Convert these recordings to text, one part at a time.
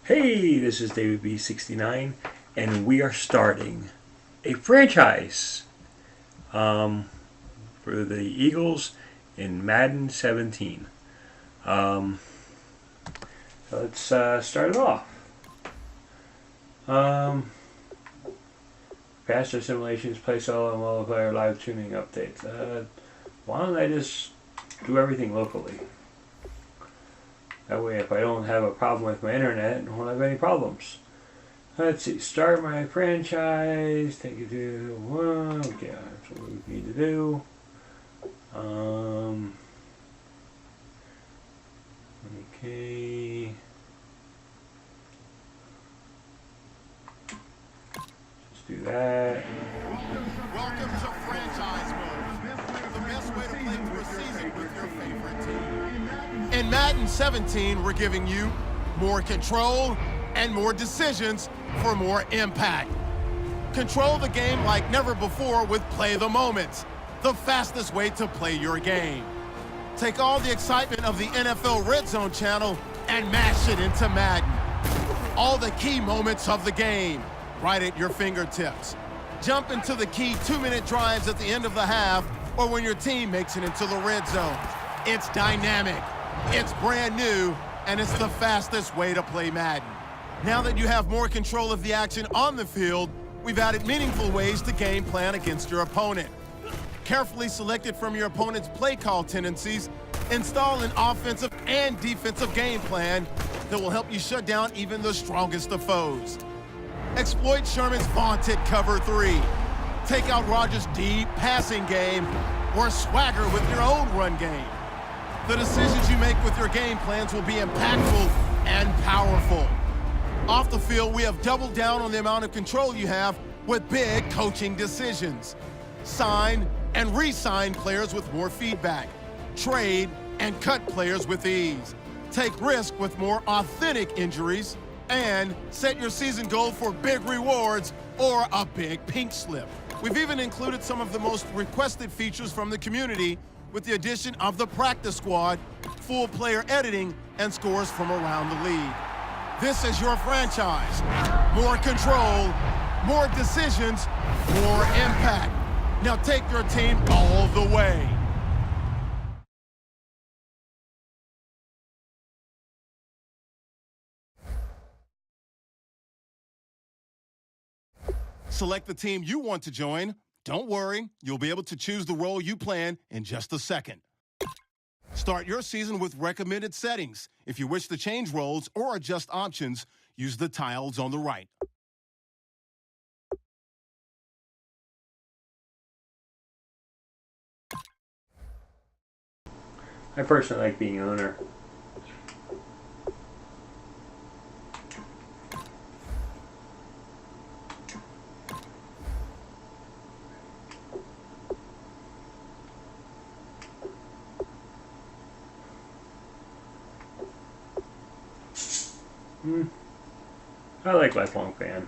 Hey, this is David B69, and we are starting a franchise for the Eagles in Madden 17. Um, so let's start it off. Faster simulations, play solo and multiplayer live tuning updates. Why don't I just do everything locally? That way, if I don't have a problem with my internet, I won't have any problems. Let's see, start my franchise, take it to one, okay, that's what we need to do. Okay. Let's do that. Welcome to franchise mode, the best way to play through a season with your favorite team. In Madden 17, we're giving you more control and more decisions for more impact. Control the game like never before with Play the Moments, the fastest way to play your game. Take all the excitement of the NFL Red Zone channel and mash it into Madden. All the key moments of the game, right at your fingertips. Jump into the key 2-minute drives at the end of the half or when your team makes it into the red zone. It's dynamic, it's brand new, and it's the fastest way to play Madden. Now that you have more control of the action on the field, we've added meaningful ways to game plan against your opponent. Carefully selected from your opponent's play call tendencies, install an offensive and defensive game plan that will help you shut down even the strongest of foes. Exploit Sherman's vaunted cover 3. Take out Rodgers' deep passing game or swagger with your own run game. The decisions you make with your game plans will be impactful and powerful. Off the field, we have doubled down on the amount of control you have with big coaching decisions. Sign and re-sign players with more feedback. Trade and cut players with ease. Take risk with more authentic injuries. And set your season goal for big rewards or a big pink slip. We've even included some of the most requested features from the community with the addition of the practice squad, full player editing, and scores from around the league. This is your franchise. More control, more decisions, more impact. Now take your team all the way. Select the team you want to join. Don't worry, you'll be able to choose the role you plan in just a second. Start your season with recommended settings. If you wish to change roles or adjust options, use the tiles on the right. I personally like being owner. I like lifelong fan.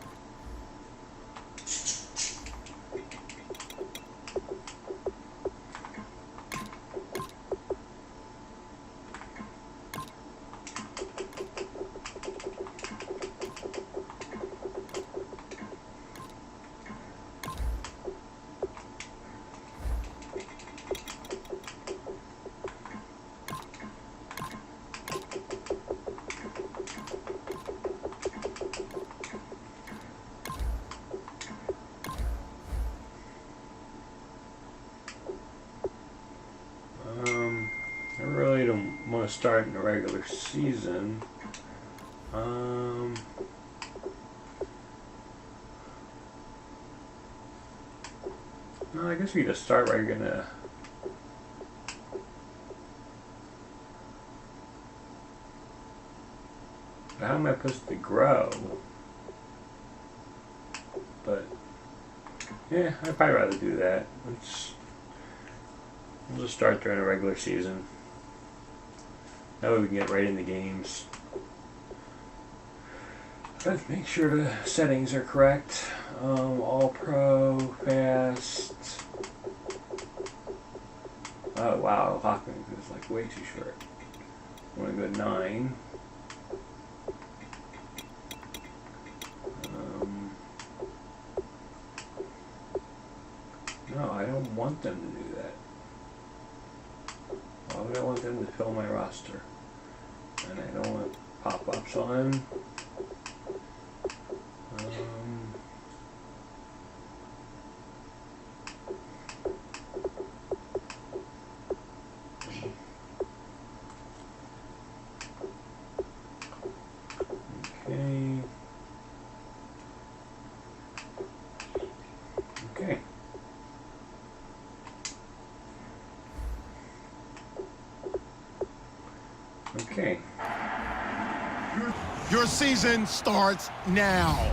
I really don't want to start in the regular season. No, I guess we just start where you're gonna. How am I supposed to grow? But yeah, I'd probably rather do that. We'll just start during the regular season. That way we can get right into games. Let's make sure the settings are correct. All pro, fast. Oh wow, Hockman is like way too short. I want to go 9. I don't want them to do that. Why would I want them to fill my roster? And I don't want pop-ups on. Okay. Okay. Okay. Your season starts now.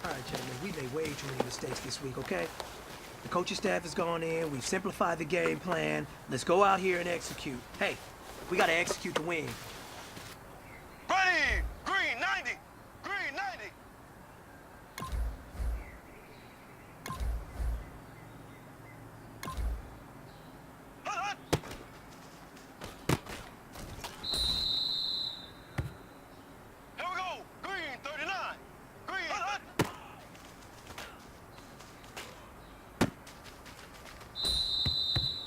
All right, gentlemen, we made way too many mistakes this week, okay? The coaching staff has gone in, we've simplified the game plan. Let's go out here and execute. Hey, we gotta execute to win. Ready! Green 90! Green 90! Hut, hut. Here we go! Green 39! Green hut, hut.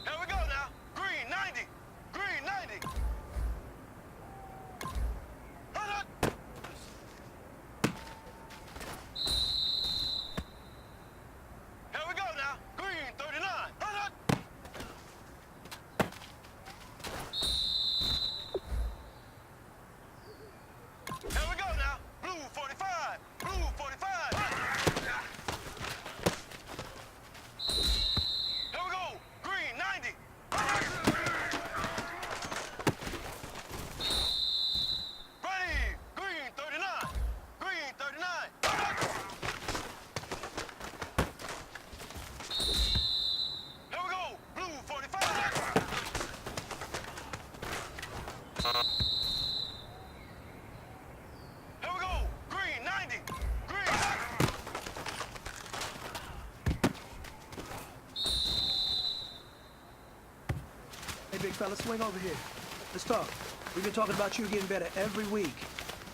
Here we go now! Green 90! Green 90! Hut, hut. Here we go now! Green 39! Hut, hut. Here we go now! Blue 45! Blue 45! Here we go! Green 90! Ready! Green 39! Green 39! Here we go! Blue 45! Here we go! Green 90! Green! Hey, big fella, swing over here. Let's talk. We've been talking about you getting better every week.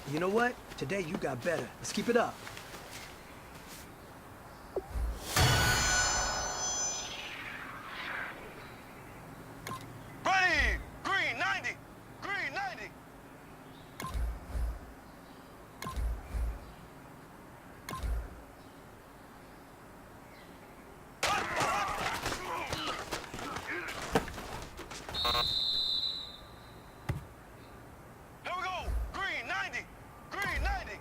And you know what? Today you got better. Let's keep it up. Ready! Green 90! Green 90! Here we go! Green 90! Green 90!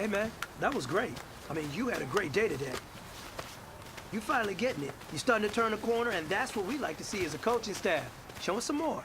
Hey, man, that was great. I mean, you had a great day today. You finally getting it. You're starting to turn the corner, and that's what we like to see as a coaching staff. Show us some more.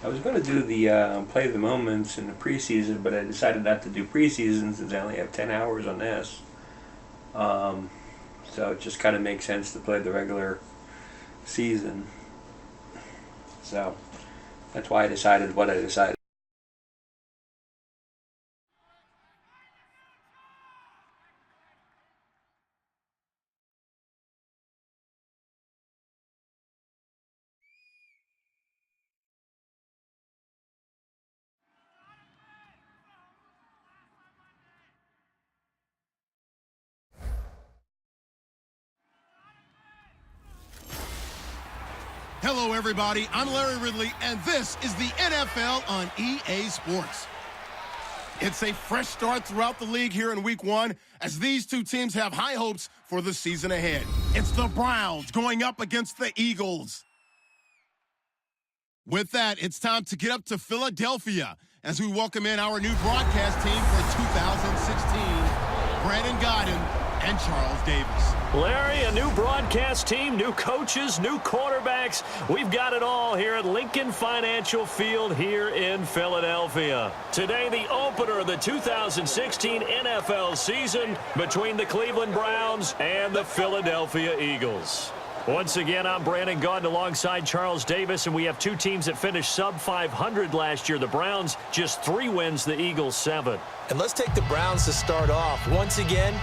I was going to do the play of the moments in the preseason, but I decided not to do preseason since I only have 10 hours on this. So it just kind of makes sense to play the regular season. So that's why I decided what I decided. Hello, everybody. I'm Larry Ridley, and this is the NFL on EA Sports. It's a fresh start throughout the league here in Week 1 as these two teams have high hopes for the season ahead. It's the Browns going up against the Eagles. With that, it's time to get up to Philadelphia as we welcome in our new broadcast team for 2016, Brandon Gaudin and Charles Davis. Larry, a new broadcast team, new coaches, new quarterbacks. We've got it all here at Lincoln Financial Field here in Philadelphia. Today, the opener of the 2016 NFL season between the Cleveland Browns and the Philadelphia Eagles. Once again, I'm Brandon Gaudin alongside Charles Davis, and we have two teams that finished sub-500 last year. The Browns, just 3 wins, the Eagles 7. And let's take the Browns to start off. Once again,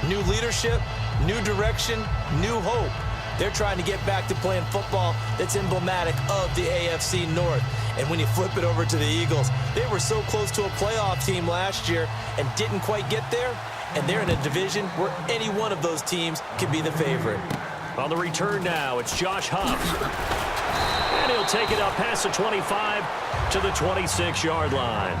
new leadership, new direction, new hope. They're trying to get back to playing football that's emblematic of the AFC North. And when you flip it over to the Eagles, they were so close to a playoff team last year and didn't quite get there. And they're in a division where any one of those teams can be the favorite. On the return now, it's Josh Huff. And he'll take it up past the 25 to the 26-yard line.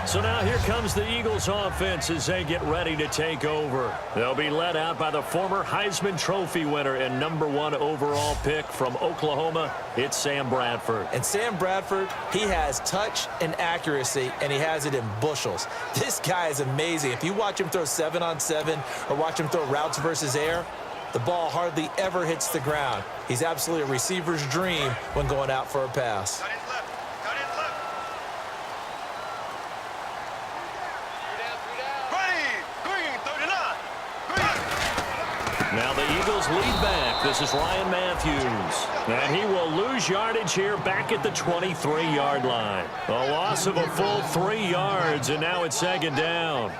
So now here comes the Eagles offense as they get ready to take over. They'll be led out by the former Heisman Trophy winner and #1 overall pick from Oklahoma. It's Sam Bradford. And Sam Bradford, he has touch and accuracy, and he has it in bushels. This guy is amazing. If you watch him throw 7-on-7 or watch him throw routes versus air, the ball hardly ever hits the ground. He's absolutely a receiver's dream when going out for a pass. Now the Eagles lead back. This is Ryan Matthews. And he will lose yardage here back at the 23-yard line. A loss of a full 3 yards, and now it's 2nd down.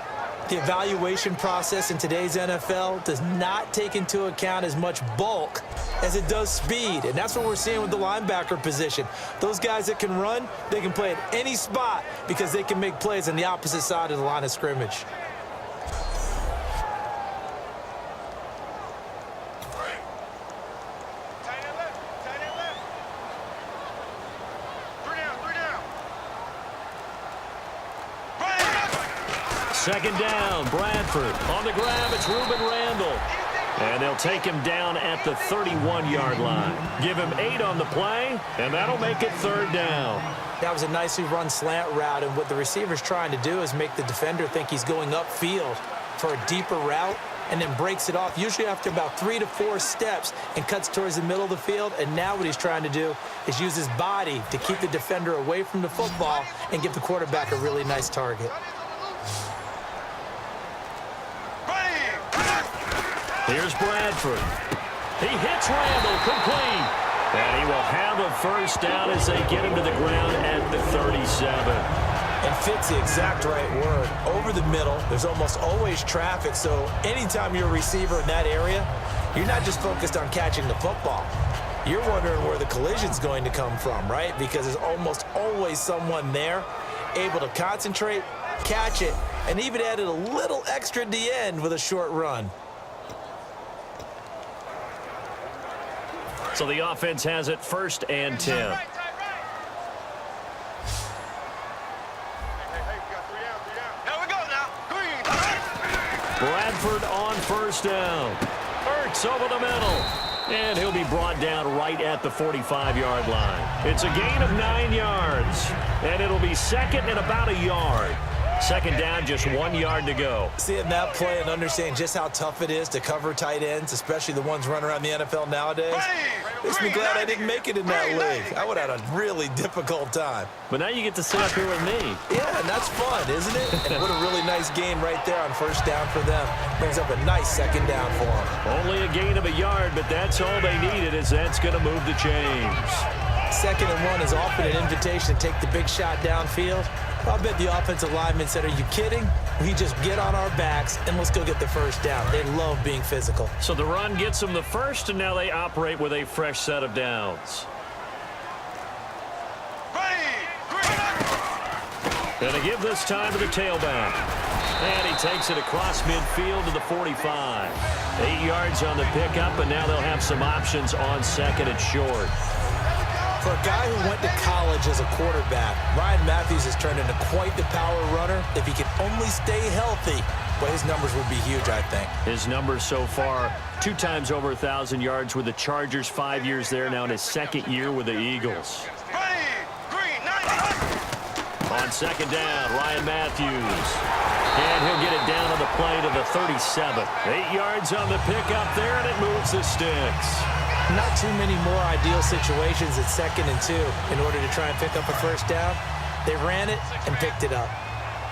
The evaluation process in today's NFL does not take into account as much bulk as it does speed, and that's what we're seeing with the linebacker position. Those guys that can run, they can play at any spot because they can make plays on the opposite side of the line of scrimmage. Second down, Bradford. On the grab, it's Ruben Randall. And they'll take him down at the 31-yard line. Give him 8 on the play, and that'll make it 3rd down. That was a nicely run slant route, and what the receiver's trying to do is make the defender think he's going upfield for a deeper route and then breaks it off, usually after about 3 to 4 steps, and cuts towards the middle of the field. And now what he's trying to do is use his body to keep the defender away from the football and give the quarterback a really nice target. Here's Bradford. He hits Randall, complete. And he will have a 1st down as they get him to the ground at the 37. And fit's the exact right word. Over the middle, there's almost always traffic, so anytime you're a receiver in that area, you're not just focused on catching the football. You're wondering where the collision's going to come from, right? Because there's almost always someone there able to concentrate, catch it, and even added a little extra at the end with a short run. So the offense has it 1st and 10. Bradford on 1st down. Ertz over the middle. And he'll be brought down right at the 45-yard line. It's a gain of 9 yards. And it'll be 2nd and about a yard. 2nd down, just 1 yard to go. Seeing that play and understanding just how tough it is to cover tight ends, especially the ones running around the NFL nowadays, makes me glad I didn't make it in that league. I would have had a really difficult time. But now you get to sit up here with me. Yeah, and that's fun, isn't it? And what a really nice gain right there on 1st down for them. Brings up a nice 2nd down for them. Only a gain of a yard, but that's all they needed, as that's going to move the chains. 2nd and 1 is often an invitation to take the big shot downfield. I'll bet the offensive linemen said, are you kidding? We just get on our backs and let's go get the 1st down. They love being physical. So the run gets them the 1st, and now they operate with a fresh set of downs. And they give this time to the tailback. And he takes it across midfield to the 45. 8 yards on the pickup, and now they'll have some options on 2nd and short. For a guy who went to college as a quarterback, Ryan Matthews has turned into quite the power runner. If he could only stay healthy, well, his numbers would be huge, I think. His numbers so far, 2 times over 1,000 yards with the Chargers, 5 years there, now in his 2nd year with the Eagles. On 2nd down, Ryan Matthews. And he'll get it down on the play to the 37. 8 yards on the pickup there, and it moves the sticks. Not too many more ideal situations at 2nd and 2 in order to try and pick up a 1st down. They ran it and picked it up.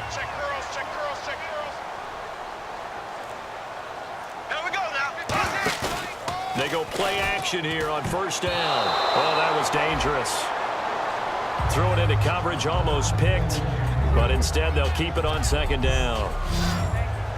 Check girls, check girls, check girls. There we go now. They go play action here on 1st down. Oh, that was dangerous. Throw it into coverage, almost picked. But instead, they'll keep it on 2nd down.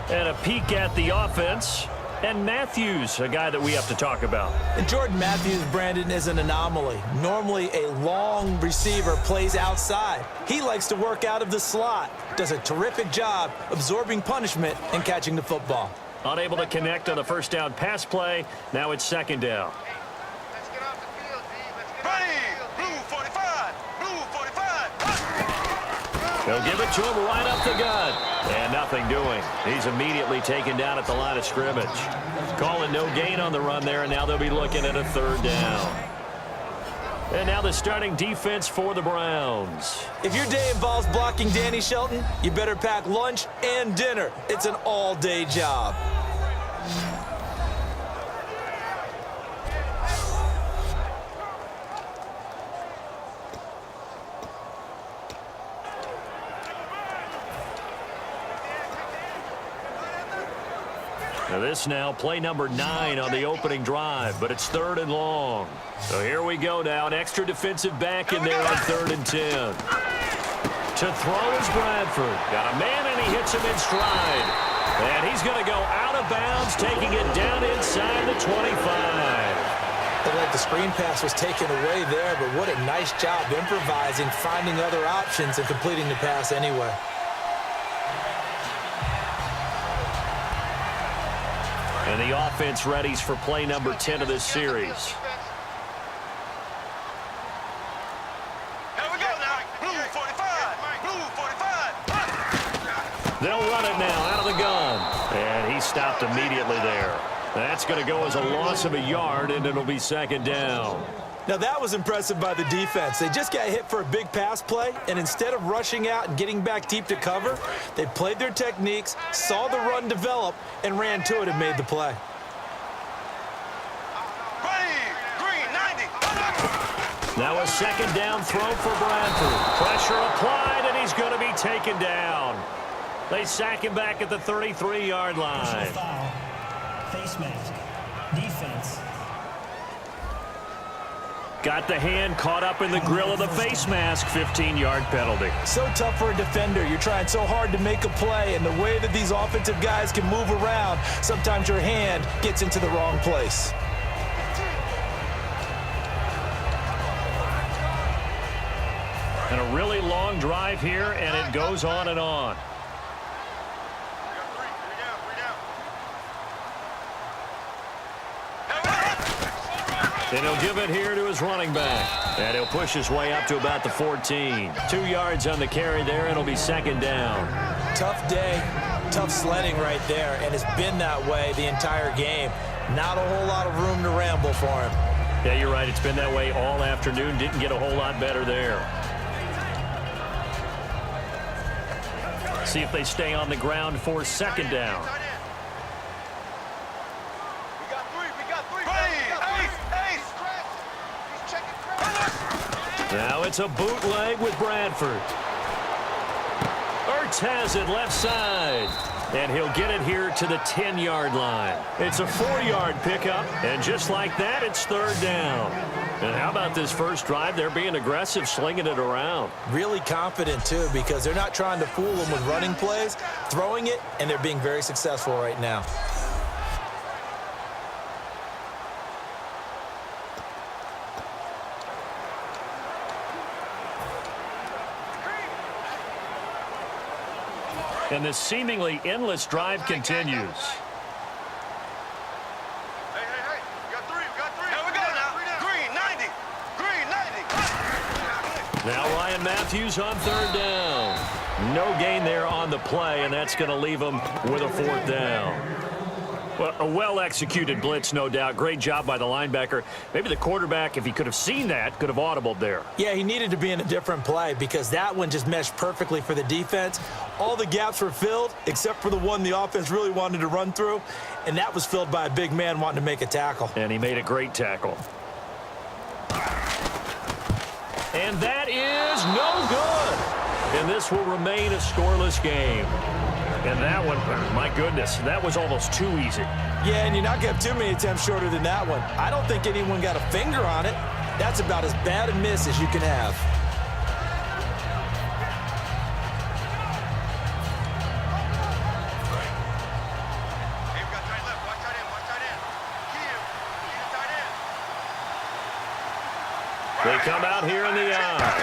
And a peek at the offense. And Matthews, a guy that we have to talk about. And Jordan Matthews, Brandon, is an anomaly. Normally, a long receiver plays outside. He likes to work out of the slot. Does a terrific job absorbing punishment and catching the football. Unable to connect on the 1st down pass play. Now it's 2nd down. Let's get off the field, D. Let's get off the field. Blue 45. Blue 45. They'll give it to him right up the gut. And nothing doing. He's immediately taken down at the line of scrimmage. Calling no gain on the run there, and now they'll be looking at a 3rd down. And now the starting defense for the Browns. If your day involves blocking Danny Shelton, you better pack lunch and dinner. It's an all-day job. Now this now, play number 9 on the opening drive, but it's 3rd and long. So here we go now, an extra defensive back in there on 3rd and 10. To throw is Bradford. Got a man, and he hits him in stride. And he's going to go out of bounds, taking it down inside the 25. Looked like the screen pass was taken away there, but what a nice job improvising, finding other options, and completing the pass anyway. And the offense readies for play number 10 of this series. Here we go now. Blue 45. Blue 45. They'll run it now out of the gun. And he stopped immediately there. That's going to go as a loss of a yard, and it'll be 2nd down. Now that was impressive by the defense. They just got hit for a big pass play, and instead of rushing out and getting back deep to cover, they played their techniques, saw the run develop, and ran to it and made the play. Green 90. Now a 2nd down throw for Bradford. Pressure applied, and he's going to be taken down. They sack him back at the 33-yard line. Foul. Face mask. Defense. Got the hand caught up in the grill of the face mask. 15-yard penalty. So tough for a defender. You're trying so hard to make a play, and the way that these offensive guys can move around, sometimes your hand gets into the wrong place. And a really long drive here, and it goes on and on. And he'll give it here to his running back. And he'll push his way up to about the 14. 2 yards on the carry there, and it'll be 2nd down. Tough day, tough sledding right there, and it's been that way the entire game. Not a whole lot of room to ramble for him. Yeah, you're right. It's been that way all afternoon. Didn't get a whole lot better there. See if they stay on the ground for 2nd down. Now it's a bootleg with Bradford. Ertz has it left side. And he'll get it here to the 10-yard line. It's a 4-yard pickup. And just like that, it's 3rd down. And how about this first drive? They're being aggressive, slinging it around. Really confident, too, because they're not trying to fool them with running plays, throwing it, and they're being very successful right now. And this seemingly endless drive continues. Hey, we got 3. Here we go now. Green 90. Green 90. Now Ryan Matthews on 3rd down. No gain there on the play, and that's going to leave him with a 4th down. Well, a well-executed blitz, no doubt. Great job by the linebacker. Maybe the quarterback, if he could have seen that, could have audibled there. Yeah, he needed to be in a different play because that one just meshed perfectly for the defense. All the gaps were filled except for the one the offense really wanted to run through, and that was filled by a big man wanting to make a tackle. And he made a great tackle. And that is no good. And this will remain a scoreless game. And that one, my goodness, that was almost too easy. Yeah, and you're not going to have too many attempts shorter than that one. I don't think anyone got a finger on it. That's about as bad a miss as you can have. Hey, we got tight left. Watch tight end. They come out here in the eye.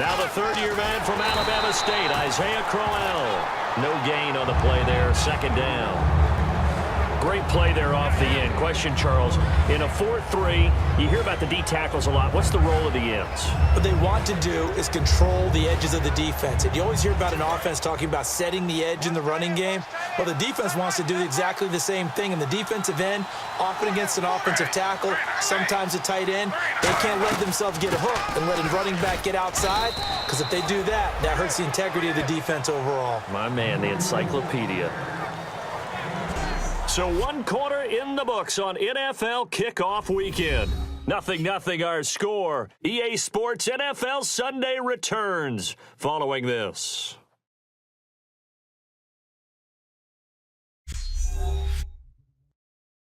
Now the 3rd-year man from Alabama State, Isaiah Crowell. No gain on the play there, 2nd down. Great play there off the end. Question, Charles, in a 4-3, you hear about the D tackles a lot. What's the role of the ends? What they want to do is control the edges of the defense. And you always hear about an offense talking about setting the edge in the running game. Well, the defense wants to do exactly the same thing. In the defensive end, often against an offensive tackle, sometimes a tight end, they can't let themselves get a hook and let a running back get outside, because if they do that, that hurts the integrity of the defense overall. My man, the encyclopedia. So 1 quarter in the books on NFL kickoff weekend. 0-0 our score. EA Sports NFL Sunday returns following this.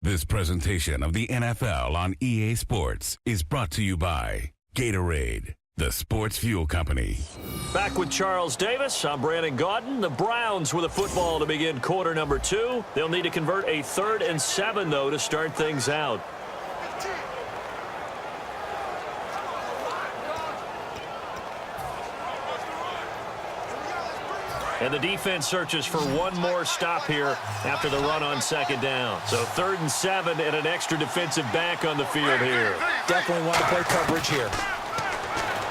This presentation of the NFL on EA Sports is brought to you by Gatorade, the sports fuel company. Back with Charles Davis. I'm Brandon Gaudin. The Browns with a football to begin quarter number 2. They'll need to convert a 3rd and 7, though, to start things out. And the defense searches for one more stop here after the run on 2nd down. So 3rd and 7 and an extra defensive back on the field here. Definitely want to play coverage here.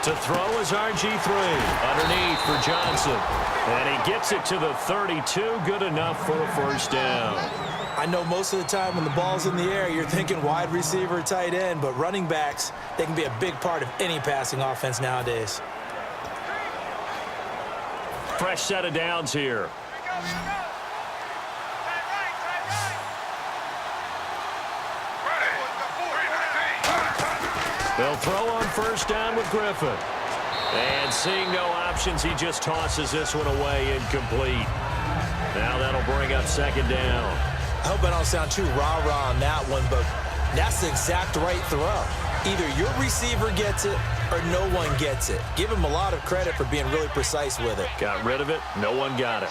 To throw is RG3. Underneath for Johnson. And he gets it to the 32. Good enough for a 1st down. I know most of the time when the ball's in the air, you're thinking wide receiver, tight end, but running backs, they can be a big part of any passing offense nowadays. Fresh set of downs here. They'll throw on 1st down with Griffin. And seeing no options, he just tosses this one away incomplete. Now that'll bring up 2nd down. I hope I don't sound too rah-rah on that one, but that's the exact right throw. Either your receiver gets it or no one gets it. Give him a lot of credit for being really precise with it. Got rid of it. No one got it.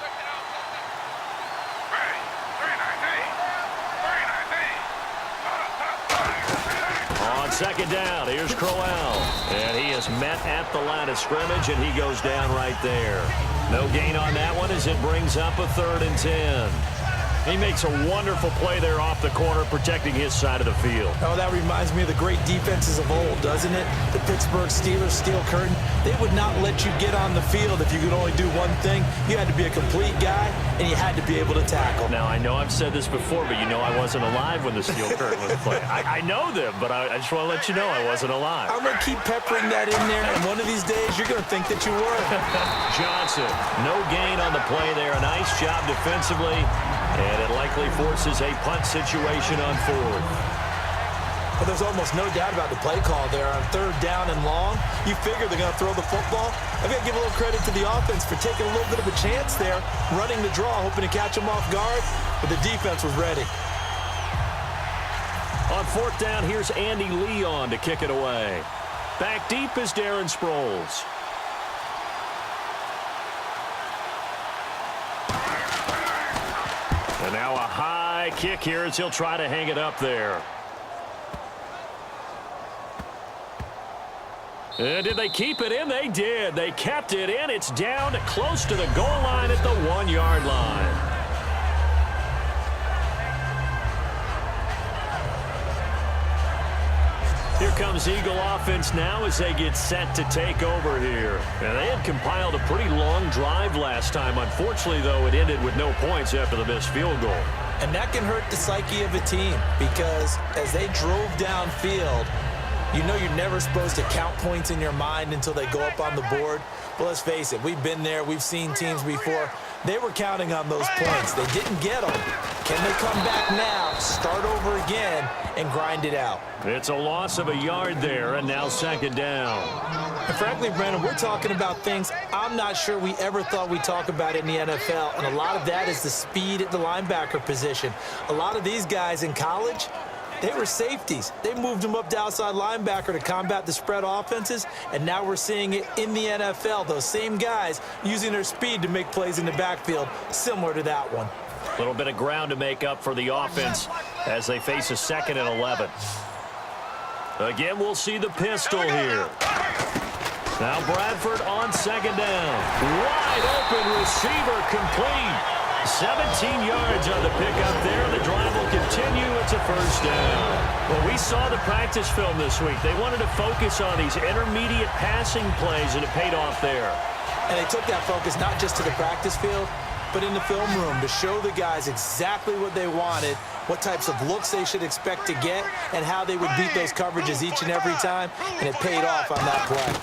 On 2nd down, here's Crowell. And he is met at the line of scrimmage, and he goes down right there. No gain on that one as it brings up a 3rd and 10. He makes a wonderful play there off the corner, protecting his side of the field. Oh, that reminds me of the great defenses of old, doesn't it? The Pittsburgh Steelers, steel curtain. They would not let you get on the field if you could only do one thing. You had to be a complete guy, and you had to be able to tackle. Now, I know I've said this before, but you know I wasn't alive when the steel curtain was played. I know them, but I just want to let you know I wasn't alive. I'm going to keep peppering that in there, and one of these days you're going to think that you were. Johnson, no gain on the play there. A nice job defensively. And it likely forces a punt situation on 4th. Well, there's almost no doubt about the play call there on 3rd down and long. You figure they're going to throw the football. I've got to give a little credit to the offense for taking a little bit of a chance there, running the draw, hoping to catch them off guard, but the defense was ready. On 4th down, here's Andy Leon to kick it away. Back deep is Darren Sproles. And now a high kick here as he'll try to hang it up there. And did they keep it in? They did. They kept it in. It's down close to the goal line at the 1-yard line. Here comes Eagle offense now as they get set to take over here. And they had compiled a pretty long drive last time. Unfortunately, though, it ended with no points after the missed field goal. And that can hurt the psyche of a team because as they drove downfield, you know you're never supposed to count points in your mind until they go up on the board. Well, let's face it, we've been there. We've seen teams before. They were counting on those points. They didn't get them. Can they come back now, start over again, and grind it out? It's a loss of a yard there, and now 2nd down. And frankly, Brandon, we're talking about things I'm not sure we ever thought we'd talk about in the NFL, and a lot of that is the speed at the linebacker position. A lot of these guys in college, they were safeties. They moved them up to outside linebacker to combat the spread offenses, and now we're seeing it in the NFL. Those same guys using their speed to make plays in the backfield, similar to that one. A little bit of ground to make up for the offense as they face a 2nd and 11. Again, we'll see the pistol here. Now Bradford on 2nd down. Wide open receiver complete. 17 yards on the pickup there. The drive will continue. It's a first down. Well, we saw the practice film this week. They wanted to focus on these intermediate passing plays, and it paid off there. And they took that focus not just to the practice field, but in the film room to show the guys exactly what they wanted, what types of looks they should expect to get, and how they would beat those coverages each and every time, and it paid off on that play.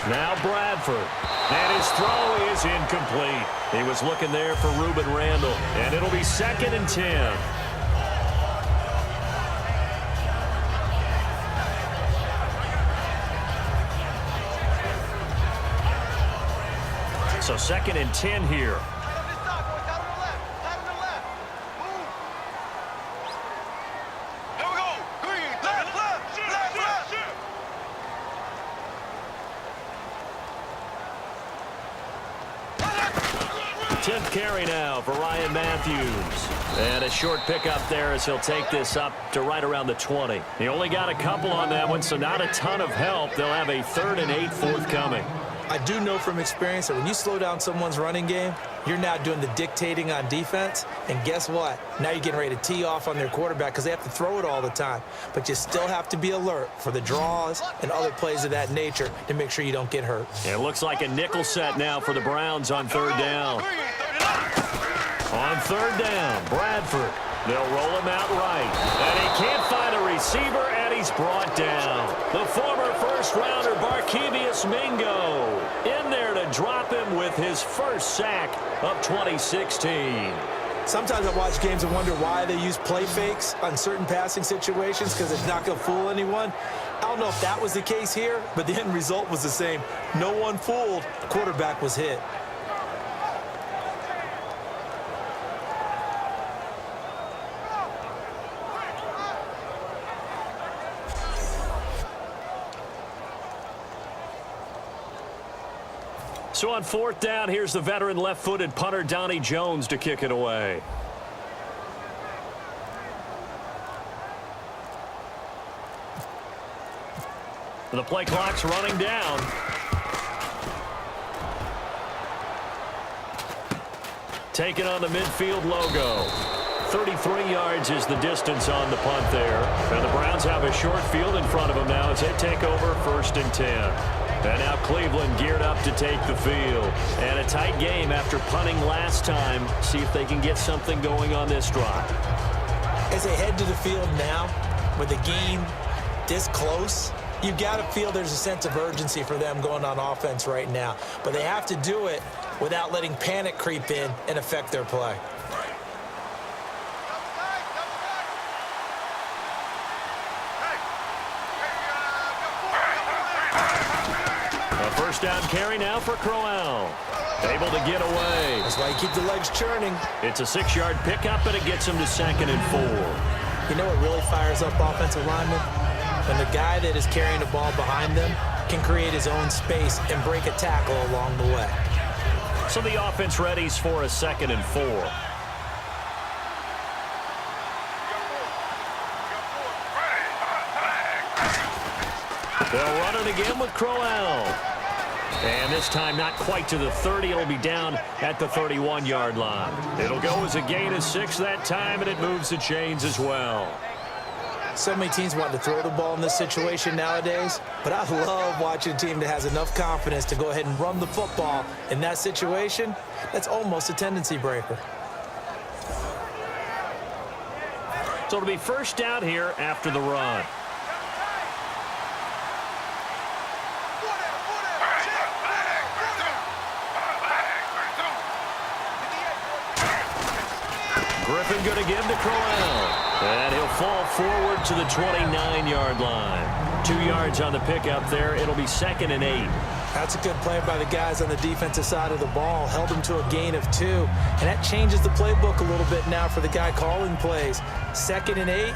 Now Bradford, and his throw is incomplete. He was looking there for Reuben Randall, and it'll be 2nd and 10. So 2nd and 10 here. There we go. Green. Left. 10th carry now for Ryan Matthews. And a short pickup there as he'll take this up to right around the 20. He only got a couple on that one, so not a ton of help. They'll have a 3rd and 8 forthcoming. I do know from experience that when you slow down someone's running game, you're now doing the dictating on defense. And guess what? Now you're getting ready to tee off on their quarterback because they have to throw it all the time. But you still have to be alert for the draws and other plays of that nature to make sure you don't get hurt. It looks like a nickel set now for the Browns on 3rd down. On 3rd down, Bradford. They'll roll him out right. And he can't find a receiver, and he's brought down. The former first-rounder Barkevius Mingo in there to drop him with his first sack of 2016. Sometimes I watch games and wonder why they use play fakes on certain passing situations because it's not going to fool anyone. I don't know if that was the case here, but the end result was the same. No one fooled. The quarterback was hit. So on 4th down, here's the veteran left-footed punter Donnie Jones to kick it away. The play clock's running down. Taking on the midfield logo. 33 yards is the distance on the punt there. And the Browns have a short field in front of them now as they take over 1st and 10. And now Cleveland geared up to take the field. And a tight game after punting last time. See if they can get something going on this drive. As they head to the field now, with the game this close, you've got to feel there's a sense of urgency for them going on offense right now. But they have to do it without letting panic creep in and affect their play. First down carry now for Crowell. Able to get away. That's why you keep the legs churning. It's a 6-yard pickup, and it gets him to 2nd and 4. You know what really fires up offensive linemen? When the guy that is carrying the ball behind them can create his own space and break a tackle along the way. So the offense readies for a 2nd and 4. They'll run it again with Crowell. And this time not quite to the 30. It'll be down at the 31-yard line. It'll go as a gain of 6 that time, and it moves the chains as well. So many teams want to throw the ball in this situation nowadays, but I love watching a team that has enough confidence to go ahead and run the football in that situation. That's almost a tendency breaker. So it'll be first down here after the run. Griffin going to give to Crowell. And he'll fall forward to the 29-yard line. 2 yards on the pickup there. It'll be 2nd and 8. That's a good play by the guys on the defensive side of the ball. Held them to a gain of 2. And that changes the playbook a little bit now for the guy calling plays. 2nd and 8.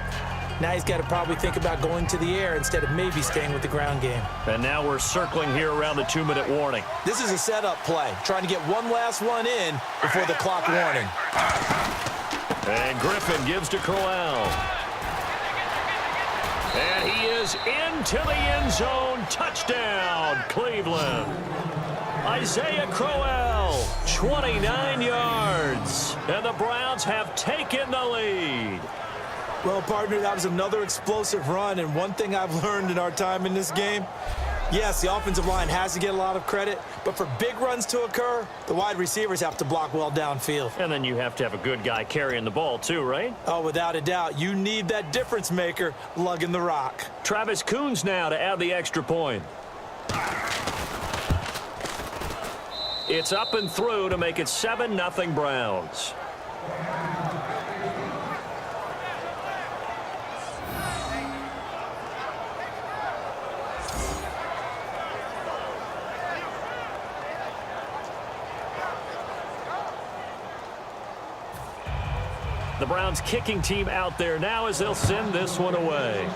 Now he's got to probably think about going to the air instead of maybe staying with the ground game. And now we're circling here around the 2-minute warning. This is a setup play, trying to get one last one in before the clock warning. And Griffin gives to Crowell. And he is into the end zone. Touchdown, Cleveland. Isaiah Crowell, 29 yards. And the Browns have taken the lead. Well, partner, that was another explosive run, and one thing I've learned in our time in this game, yes, the offensive line has to get a lot of credit, but for big runs to occur, the wide receivers have to block well downfield. And then you have to have a good guy carrying the ball too, right? Oh, without a doubt. You need that difference maker lugging the rock. Travis Coons now to add the extra point. It's up and through to make it 7-0 Browns. The Browns kicking team out there now as they'll send this one away.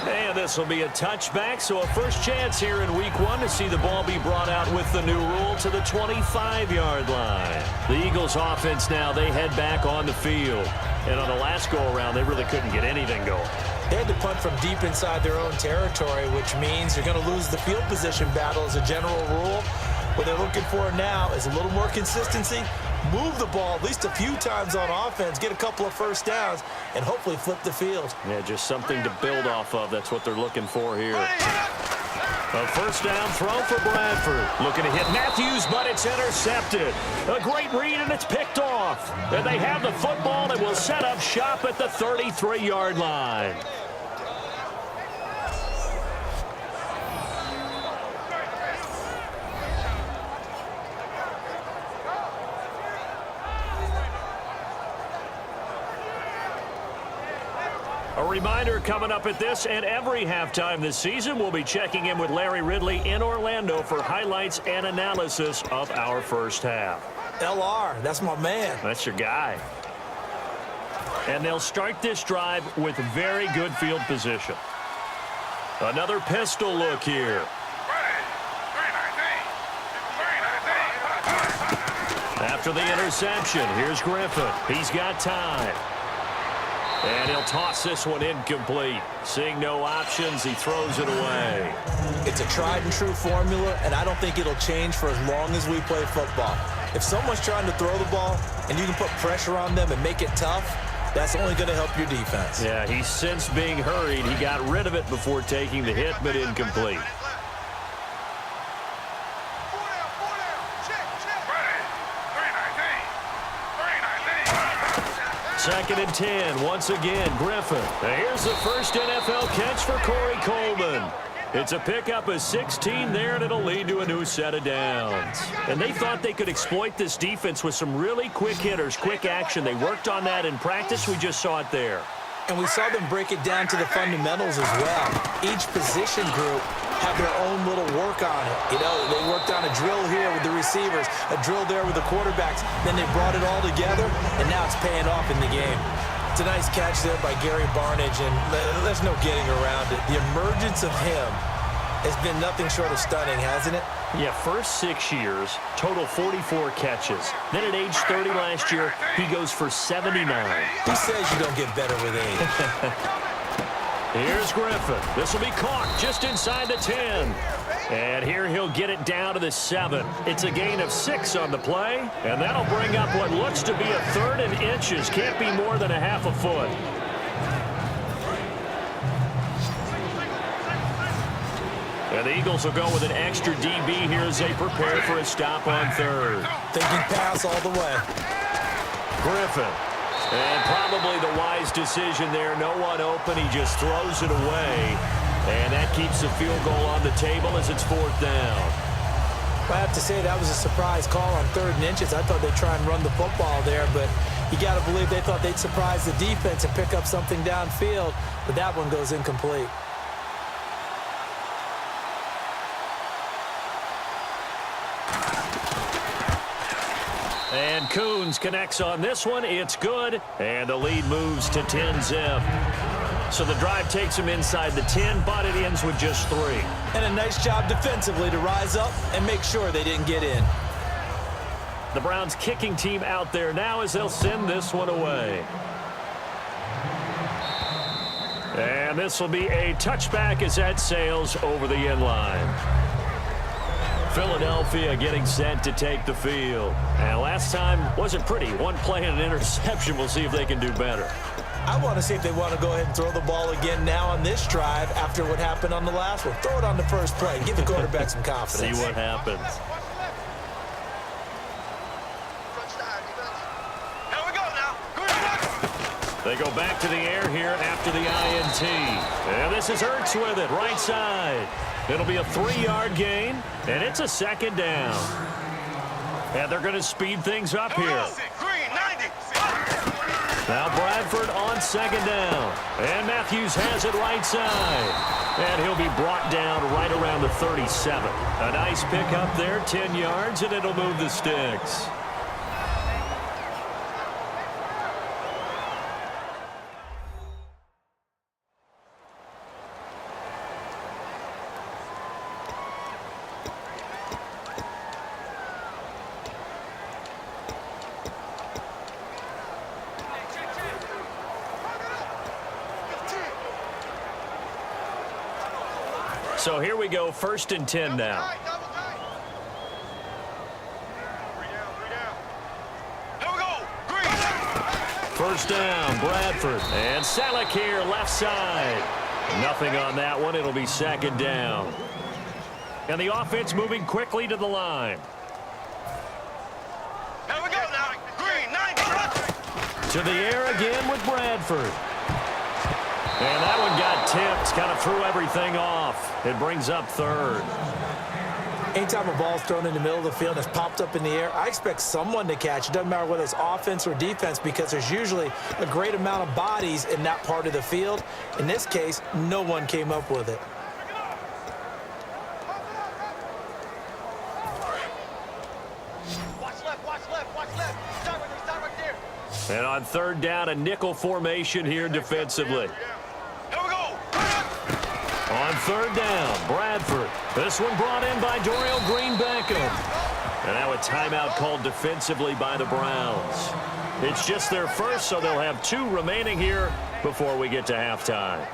And this will be a touchback, so a first chance here in week 1 to see the ball be brought out with the new rule to the 25-yard line. The Eagles offense now, they head back on the field. And on the last go-around, they really couldn't get anything going. They had to punt from deep inside their own territory, which means you're going to lose the field position battle as a general rule. What they're looking for now is a little more consistency, move the ball at least a few times on offense, get a couple of first downs, and hopefully flip the field. Yeah, just something to build off of. That's what they're looking for here. A first down throw for Bradford. Looking to hit Matthews, but it's intercepted. A great read, and it's picked off. And they have the football and will set up shop at the 33-yard line. A reminder coming up at this and every halftime this season, we'll be checking in with Larry Ridley in Orlando for highlights and analysis of our first half. LR, that's my man. That's your guy. And they'll start this drive with very good field position. Another pistol look here. After the interception, here's Griffin. He's got time. And he'll toss this one incomplete. Seeing no options, he throws it away. It's a tried-and-true formula, and I don't think it'll change for as long as we play football. If someone's trying to throw the ball and you can put pressure on them and make it tough, that's only going to help your defense. Yeah, he's since being hurried. He got rid of it before taking the hit, but incomplete. Second and 10, once again, Griffin. Here's the first NFL catch for Corey Coleman. It's a pickup of 16 there, and it'll lead to a new set of downs. And they thought they could exploit this defense with some really quick hitters, quick action. They worked on that in practice. We just saw it there. And we saw them break it down to the fundamentals as well. Each position group had their own little work on it. You know, they worked on a drill here with the receivers, a drill there with the quarterbacks. Then they brought it all together, and now it's paying off in the game. It's a nice catch there by Gary Barnidge, and there's no getting around it. The emergence of him has been nothing short of stunning, hasn't it? Yeah, first 6 years, total 44 catches. Then at age 30 last year, he goes for 79. Who says you don't get better with age? Here's Griffin. This will be caught just inside the 10. And here he'll get it down to the 7. It's a gain of 6 on the play, and that'll bring up what looks to be a 3rd and inches. Can't be more than a half a foot. And the Eagles will go with an extra DB here as they prepare for a stop on 3rd. Thinking pass all the way. Griffin. And probably the wise decision there. No one open. He just throws it away. And that keeps the field goal on the table as it's 4th down. I have to say that was a surprise call on 3rd and inches. I thought they'd try and run the football there, but you got to believe they thought they'd surprise the defense and pick up something downfield. But that one goes incomplete. And Coons connects on this one. It's good. And the lead moves to 10-zip. So the drive takes him inside the 10, but it ends with just 3. And a nice job defensively to rise up and make sure they didn't get in. The Browns kicking team out there now as they'll send this one away. And this will be a touchback as that sails over the end line. Philadelphia getting set to take the field. And last time wasn't pretty. One play and an interception. We'll see if they can do better. I want to see if they want to go ahead and throw the ball again now on this drive after what happened on the last one. Throw it on the first play. Give the quarterback some confidence. See what happens. Here we go now. They go back to the air here after the INT. And this is Ertz with it, right side. It'll be a 3-yard gain, and it's a second down. And they're going to speed things up here. Green, 90. Now Bradford on second down. And Matthews has it right side. And he'll be brought down right around the 37. A nice pick up there, 10 yards, and it'll move the sticks. So here we go, 1st and 10 now. Here we go. Green. 1st down, Bradford. And Selleck here, left side. Nothing on that one. It'll be 2nd down. And the offense moving quickly to the line. Here we go now. Green, 90. To the air again with Bradford. And that one got tipped, kind of threw everything off. It brings up 3rd. Anytime a ball's thrown in the middle of the field and it's popped up in the air, I expect someone to catch. It doesn't matter whether it's offense or defense because there's usually a great amount of bodies in that part of the field. In this case, no one came up with it. Watch left, watch left, watch left. Start right there. And on 3rd down, a nickel formation here defensively. Here we go. On 3rd down, Bradford. This one brought in by Dorial Green-Beckham. And now a timeout called defensively by the Browns. It's just their first, so they'll have 2 remaining here before we get to halftime.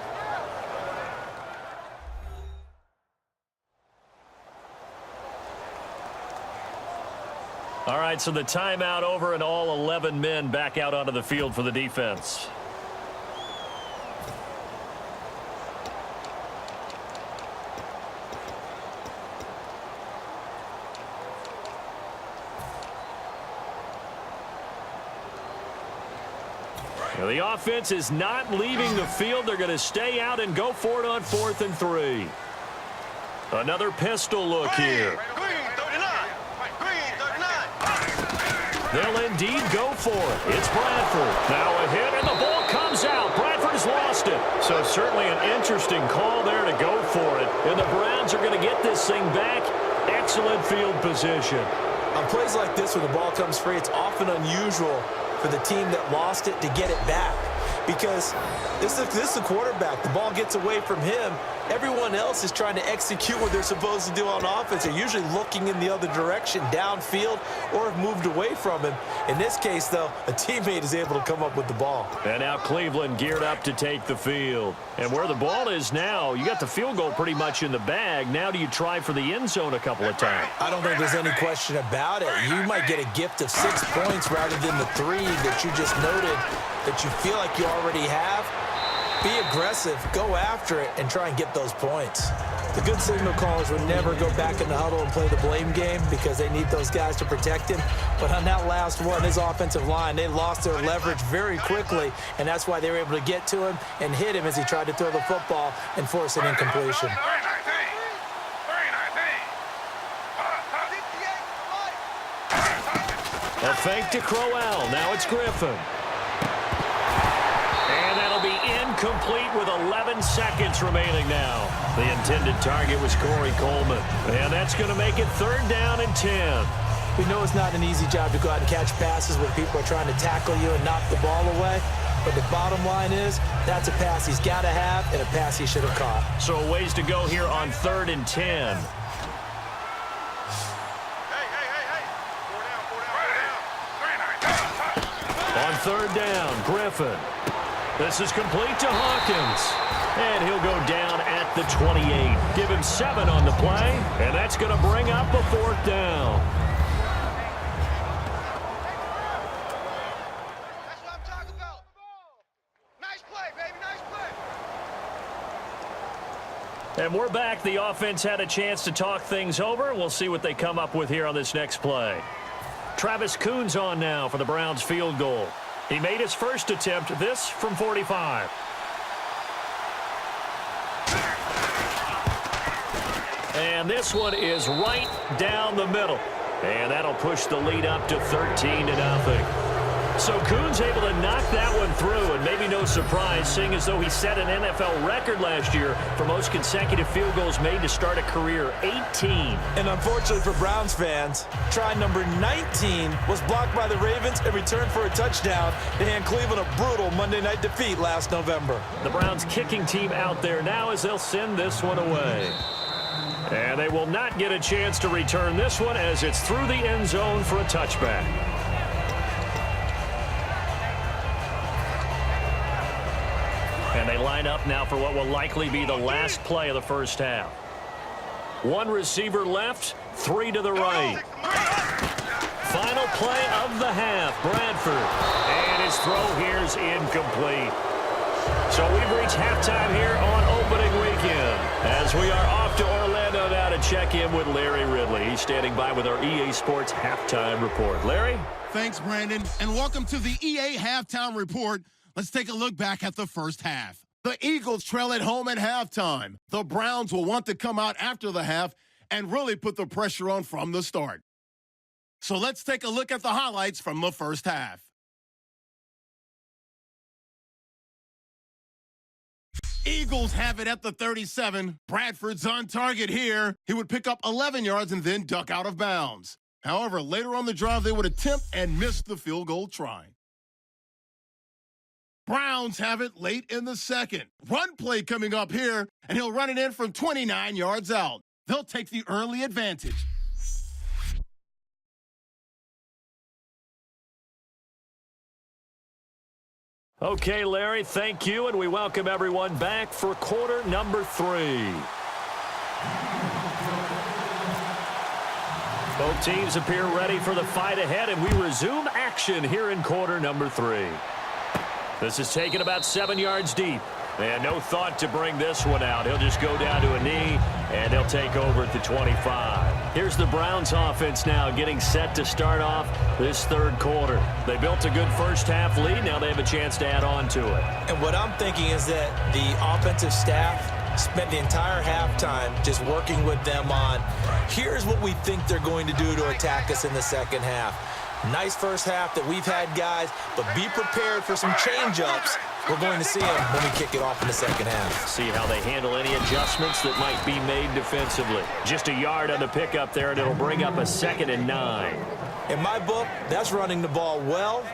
All right, so the timeout over and all 11 men back out onto the field for the defense. Now the offense is not leaving the field. They're going to stay out and go for it on 4th and 3. Another pistol look here. Green, 39. Green, 39. They'll indeed go for it. It's Bradford. Now a hit, and the ball comes out. Bradford has lost it. So certainly an interesting call there to go for it. And the Browns are going to get this thing back. Excellent field position. On plays like this where the ball comes free, it's often unusual for the team that lost it to get it back. Because this is the quarterback. The ball gets away from him. Everyone else is trying to execute what they're supposed to do on offense. They're usually looking in the other direction, downfield, or have moved away from him. In this case, though, a teammate is able to come up with the ball. And now Cleveland geared up to take the field. And where the ball is now, you got the field goal pretty much in the bag. Now do you try for the end zone a couple of times? I don't think there's any question about it. You might get a gift of 6 points rather than the 3 that you just noted that you feel like you already have. Be aggressive, go after it, and try and get those points. The good signal callers would never go back in the huddle and play the blame game because they need those guys to protect him. But on that last one, his offensive line, they lost their leverage very quickly, and that's why they were able to get to him and hit him as he tried to throw the football and force an incompletion. A fake to Crowell. Now it's Griffin. And that'll be incomplete with 11 seconds remaining now. The intended target was Corey Coleman. And that's going to make it 3rd down and 10. We know it's not an easy job to go out and catch passes when people are trying to tackle you and knock the ball away. But the bottom line is, that's a pass he's got to have and a pass he should have caught. So a ways to go here on 3rd and 10. On 3rd down, Griffin. This is complete to Hawkins. And he'll go down at the 28. Give him 7 on the play, and that's going to bring up a 4th down. That's what I'm talking about. Nice play, baby. Nice play. And we're back. The offense had a chance to talk things over. We'll see what they come up with here on this next play. Travis Coons on now for the Browns field goal. He made his first attempt, this from 45. And this one is right down the middle. And that'll push the lead up to 13-0. So Coons able to knock that one through, and maybe no surprise, seeing as though he set an NFL record last year for most consecutive field goals made to start a career, 18. And unfortunately for Browns fans, try number 19 was blocked by the Ravens and returned for a touchdown to hand Cleveland a brutal Monday night defeat last November. The Browns kicking team out there now as they'll send this one away. And they will not get a chance to return this one as it's through the end zone for a touchback. And they line up now for what will likely be the last play of the first half. 1 receiver left, 3 to the right. Final play of the half, Bradford. And his throw here's incomplete. So we've reached halftime here on opening weekend as we are off to Orlando now to check in with Larry Ridley. He's standing by with our EA Sports halftime report. Larry? Thanks, Brandon, and welcome to the EA Halftime Report. Let's take a look back at the first half. The Eagles trail at home at halftime. The Browns will want to come out after the half and really put the pressure on from the start. So let's take a look at the highlights from the first half. Eagles have it at the 37. Bradford's on target here. He would pick up 11 yards and then duck out of bounds. However, later on the drive, they would attempt and miss the field goal try. Browns have it late in the second. Run play coming up here, and he'll run it in from 29 yards out. They'll take the early advantage. Okay, Larry, thank you, and we welcome everyone back for quarter number 3. Both teams appear ready for the fight ahead, and we resume action here in quarter number 3. This is taken about 7 yards deep. And no thought to bring this one out. He'll just go down to a knee, and they'll take over at the 25. Here's the Browns offense now getting set to start off this third quarter. They built a good first half lead. Now they have a chance to add on to it. And what I'm thinking is that the offensive staff spent the entire halftime just working with them on, here's what we think they're going to do to attack us in the second half. Nice first half that we've had, guys, but be prepared for some change-ups. We're going to see them when we kick it off in the second half. See how they handle any adjustments that might be made defensively. Just a yard on the pickup there, and it'll bring up a 2nd and 9. In my book, that's running the ball well,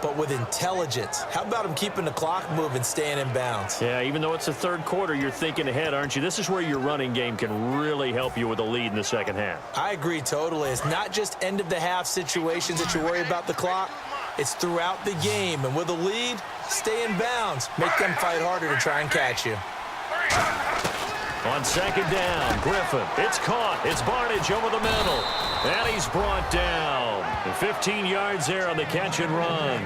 but with intelligence. How about him keeping the clock moving, staying in bounds? Yeah, even though it's the third quarter, you're thinking ahead, aren't you? This is where your running game can really help you with a lead in the second half. I agree totally. It's not just end-of-the-half situations that you worry about the clock. It's throughout the game. And with a lead, stay in bounds. Make them fight harder to try and catch you. On second down, Griffin. It's caught. It's Barnage over the middle. And he's brought down. 15 yards there on the catch and run.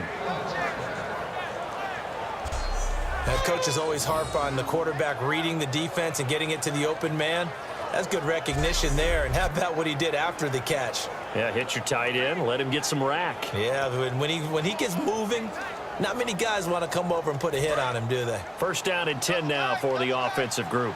That coach is always harp on the quarterback reading the defense and getting it to the open man. That's good recognition there. And how about what he did after the catch? Yeah, hit your tight end. Let him get some rack. Yeah, when he gets moving, not many guys want to come over and put a hit on him, do they? First down and 10 now for the offensive group.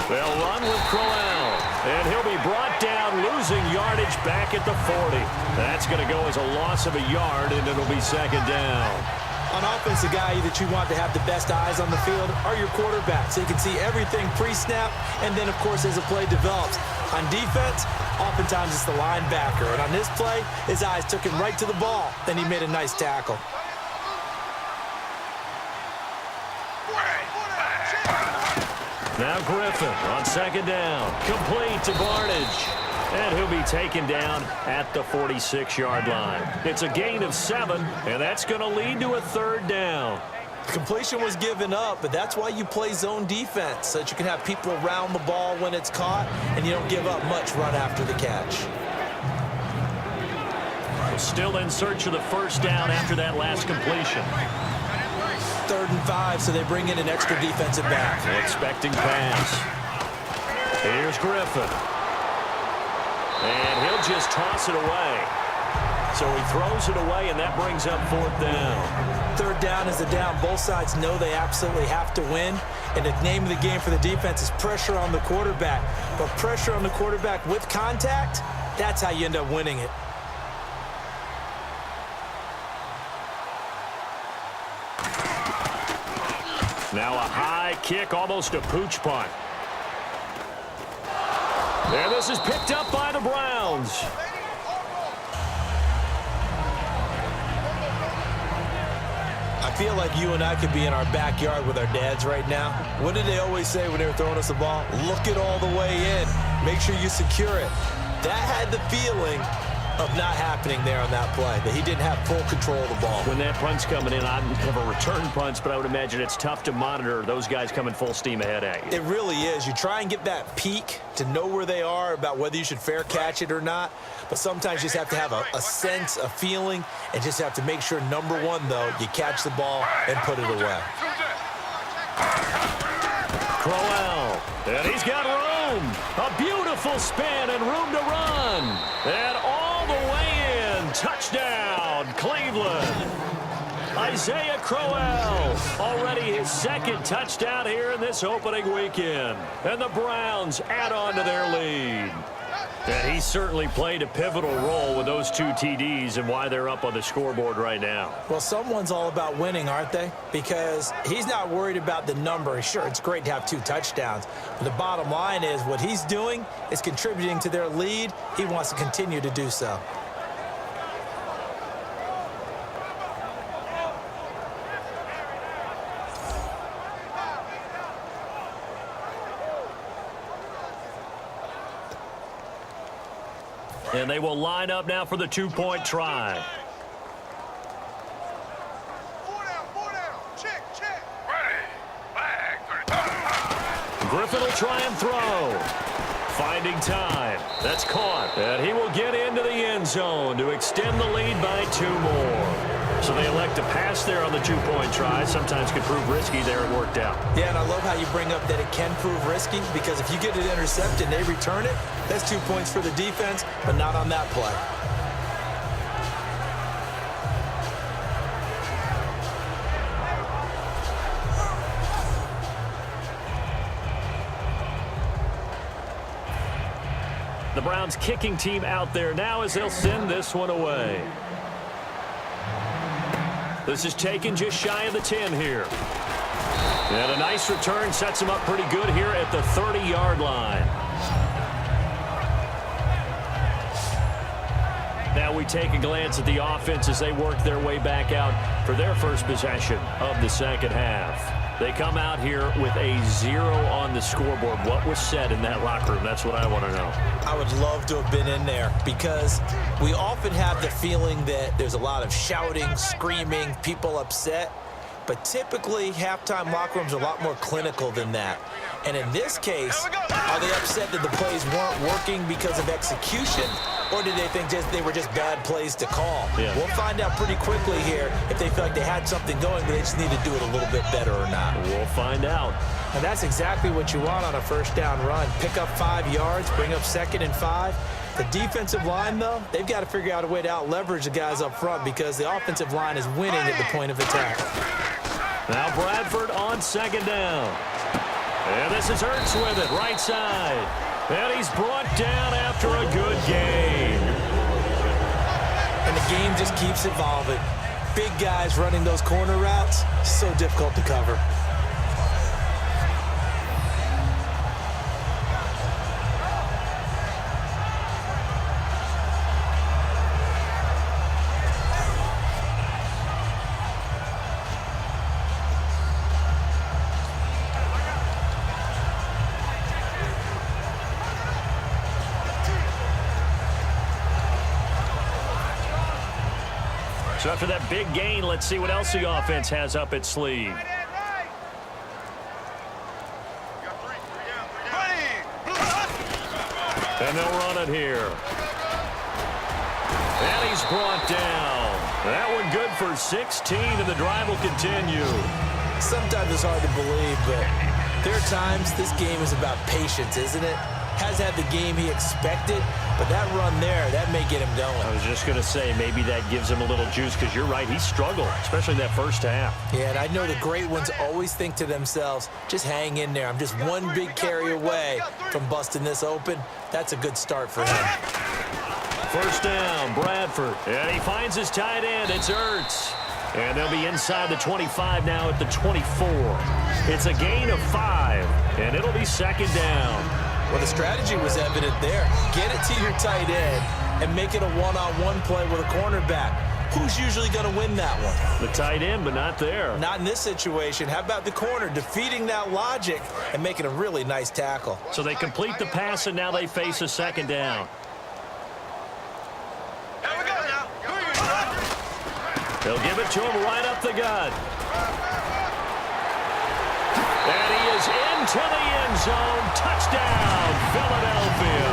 They'll run with Crowell, and he'll be brought down, losing yardage back at the 40. That's going to go as a loss of a yard, and it'll be second down. On offense, the guy that you want to have the best eyes on the field are your quarterbacks, so you can see everything pre-snap, and then, of course, as the play develops. On defense, oftentimes it's the linebacker, and on this play, his eyes took him right to the ball, then he made a nice tackle. Now Griffin on second down. Complete to Barnage. And he'll be taken down at the 46-yard line. It's a gain of 7, and that's going to lead to a 3rd down. Completion was given up, but that's why you play zone defense, so that you can have people around the ball when it's caught, and you don't give up much run after the catch. Still in search of the 1st down after that last completion. 3rd and 5, so they bring in an extra defensive back. Expecting pass. Here's Griffin. And he'll just toss it away. So he throws it away, and that brings up 4th down. 3rd down is a down. Both sides know they absolutely have to win. And the name of the game for the defense is pressure on the quarterback. But pressure on the quarterback with contact, that's how you end up winning it. Now a high kick, almost a pooch punt. And this is picked up by the Browns. I feel like you and I could be in our backyard with our dads right now. What did they always say when they were throwing us the ball? Look it all the way in. Make sure you secure it. That had the feeling of not happening there on that play, that he didn't have full control of the ball. When that punt's coming in, I have a return punch, but I would imagine it's tough to monitor those guys coming full steam ahead at you. It really is. You try and get that peek to know where they are, about whether you should fair catch it or not, but sometimes you just have to have a sense, a feeling, and just have to make sure, number one, though, you catch the ball and put it away. Crowell, and he's got room. A beautiful spin and room to run. And all the way in. Touchdown, Cleveland. Isaiah Crowell, already his 2nd touchdown here in this opening weekend. And the Browns add on to their lead. And he certainly played a pivotal role with those 2 TDs and why they're up on the scoreboard right now. Well, someone's all about winning, aren't they? Because he's not worried about the number. Sure, it's great to have 2 touchdowns. But the bottom line is what he's doing is contributing to their lead. He wants to continue to do so. And they will line up now for the 2-point try. 4 down. Check. Ready. Flag. Griffin will try and throw. Finding time. That's caught. And he will get into the end zone to extend the lead by 2 more. So they elect to pass there on the 2-point try. Sometimes could prove risky there. It worked out. Yeah, and I love how you bring up that it can prove risky, because if you get it intercepted and they return it, that's 2 points for the defense, but not on that play. The Browns kicking team out there now as they'll send this one away. This is taken just shy of the 10 here. And a nice return sets him up pretty good here at the 30-yard line. Now we take a glance at the offense as they work their way back out for their first possession of the 2nd half. They come out here with a 0 on the scoreboard. What was said in that locker room? That's what I want to know. I would love to have been in there, because we often have the feeling that there's a lot of shouting, screaming, people upset. But typically, halftime locker rooms are a lot more clinical than that. And in this case, are they upset that the plays weren't working because of execution, or did they think they were just bad plays to call? Yeah. We'll find out pretty quickly here if they feel like they had something going, but they just need to do it a little bit better or not. We'll find out. And that's exactly what you want on a 1st down run. Pick up 5 yards, bring up 2nd and 5. The defensive line, though, they've got to figure out a way to out-leverage the guys up front, because the offensive line is winning at the point of attack. Now Bradford on 2nd down. And this is Ertz with it, right side. And he's brought down after a good game. And the game just keeps evolving. Big guys running those corner routes, so difficult to cover. So after that big gain, let's see what else the offense has up its sleeve. And they'll run it here. And he's brought down. That one good for 16, and the drive will continue. Sometimes it's hard to believe, but there are times this game is about patience, isn't it? Has had the game he expected, but that run there, that may get him going. I was just going to say, maybe that gives him a little juice, because you're right, he struggled, especially that first half. Yeah, and I know the great ones always think to themselves, just hang in there. I'm just one big carry away from busting this open. That's a good start for him. First down, Bradford. And he finds his tight end. It's Ertz. And they'll be inside the 25 now at the 24. It's a gain of 5, and it'll be second down. Well, the strategy was evident there. Get it to your tight end and make it a one-on-one play with a cornerback. Who's usually going to win that one? The tight end, but not there. Not in this situation. How about the corner defeating that logic and making a really nice tackle? So they complete the pass, and now they face a second down. They'll give it to him right up the gut. And he is into the end zone. Touchdown, Philadelphia.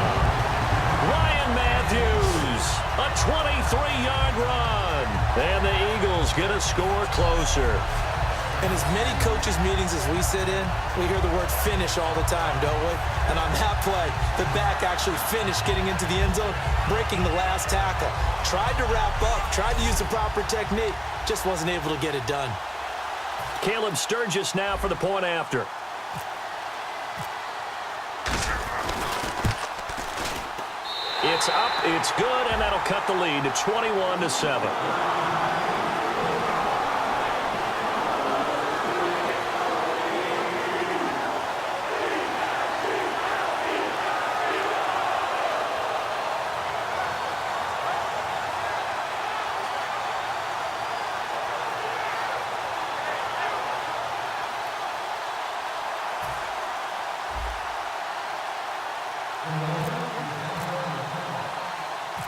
Ryan Matthews, a 23-yard run. And the Eagles get a score closer. In as many coaches' meetings as we sit in, we hear the word finish all the time, don't we? And on that play, the back actually finished getting into the end zone, breaking the last tackle. Tried to wrap up, tried to use the proper technique, just wasn't able to get it done. Caleb Sturgis now for the point after. It's up, it's good, and that'll cut the lead to 21-7.